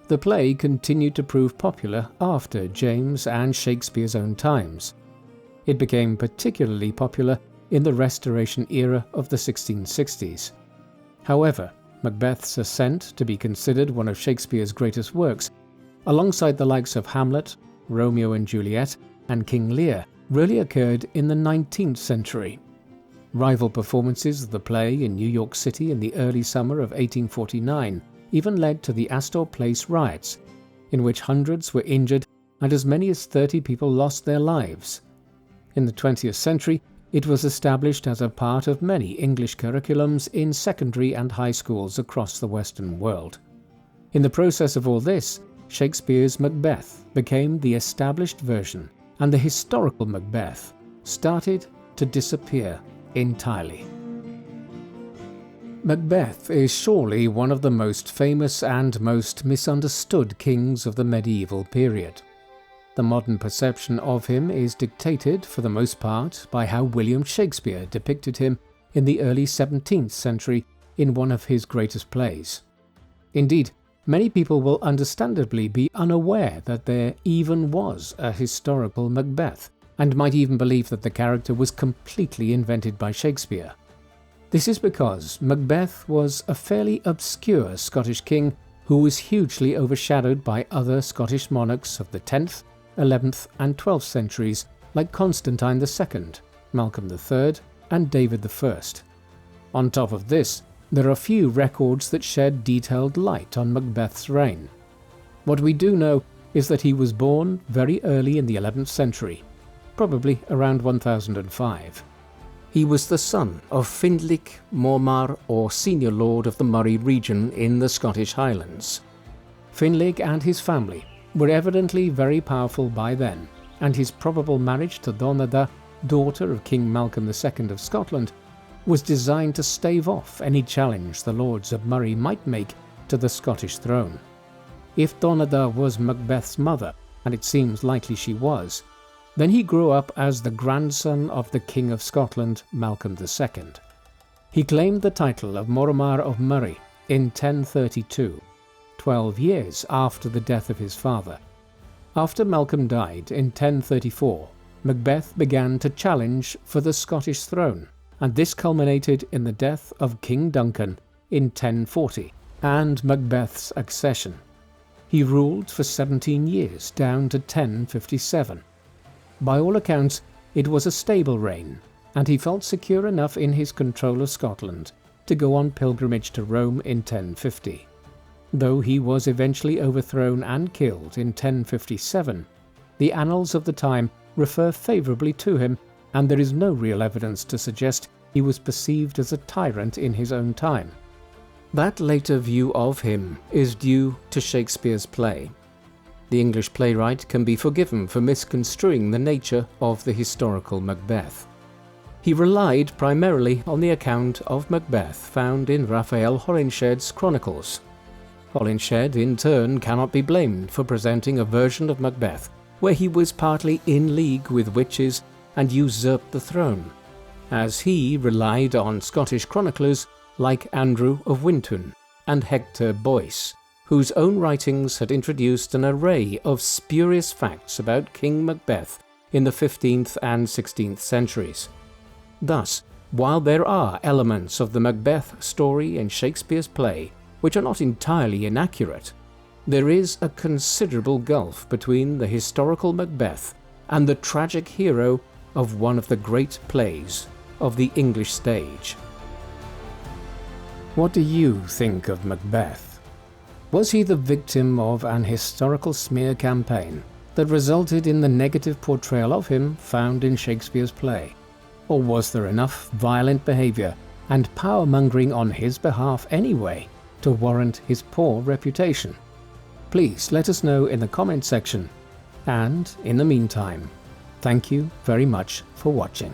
The play continued to prove popular after James and Shakespeare's own times. It became particularly popular in the Restoration era of the 1660s. However, Macbeth's ascent to be considered one of Shakespeare's greatest works, alongside the likes of Hamlet, Romeo and Juliet, and King Lear, really occurred in the 19th century. Rival performances of the play in New York City in the early summer of 1849 even led to the Astor Place riots, in which hundreds were injured and as many as 30 people lost their lives. In the 20th century, it was established as a part of many English curriculums in secondary and high schools across the Western world. In the process of all this, Shakespeare's Macbeth became the established version, and the historical Macbeth started to disappear entirely. Macbeth is surely one of the most famous and most misunderstood kings of the medieval period. The modern perception of him is dictated, for the most part, by how William Shakespeare depicted him in the early 17th century in one of his greatest plays. Indeed, many people will understandably be unaware that there even was a historical Macbeth, and might even believe that the character was completely invented by Shakespeare. This is because Macbeth was a fairly obscure Scottish king who was hugely overshadowed by other Scottish monarchs of the 10th, 11th and 12th centuries like Constantine II, Malcolm III and David I. On top of this, there are few records that shed detailed light on Macbeth's reign. What we do know is that he was born very early in the 11th century, probably around 1005. He was the son of Findláech, Mormaer, or senior lord of the Moray region in the Scottish Highlands. Findláech and his family were evidently very powerful by then, and his probable marriage to Donada, daughter of King Malcolm II of Scotland, was designed to stave off any challenge the lords of Moray might make to the Scottish throne. If Donada was Macbeth's mother, and it seems likely she was, then he grew up as the grandson of the King of Scotland, Malcolm II. He claimed the title of Mormaer of Moray in 1032, 12 years after the death of his father. After Malcolm died in 1034, Macbeth began to challenge for the Scottish throne, and this culminated in the death of King Duncan in 1040 and Macbeth's accession. He ruled for 17 years down to 1057. By all accounts, it was a stable reign, and he felt secure enough in his control of Scotland to go on pilgrimage to Rome in 1050. Though he was eventually overthrown and killed in 1057, the annals of the time refer favourably to him, and there is no real evidence to suggest he was perceived as a tyrant in his own time. That later view of him is due to Shakespeare's play. The English playwright can be forgiven for misconstruing the nature of the historical Macbeth. He relied primarily on the account of Macbeth found in Raphael Hollinshed's Chronicles. Hollinshed, in turn, cannot be blamed for presenting a version of Macbeth where he was partly in league with witches and usurped the throne, as he relied on Scottish chroniclers like Andrew of Wintun and Hector Boyce, whose own writings had introduced an array of spurious facts about King Macbeth in the 15th and 16th centuries. Thus, while there are elements of the Macbeth story in Shakespeare's play which are not entirely inaccurate, there is a considerable gulf between the historical Macbeth and the tragic hero of one of the great plays of the English stage. What do you think of Macbeth? Was he the victim of an historical smear campaign that resulted in the negative portrayal of him found in Shakespeare's play? Or was there enough violent behaviour and power-mongering on his behalf anyway to warrant his poor reputation? Please let us know in the comment section. And in the meantime, thank you very much for watching.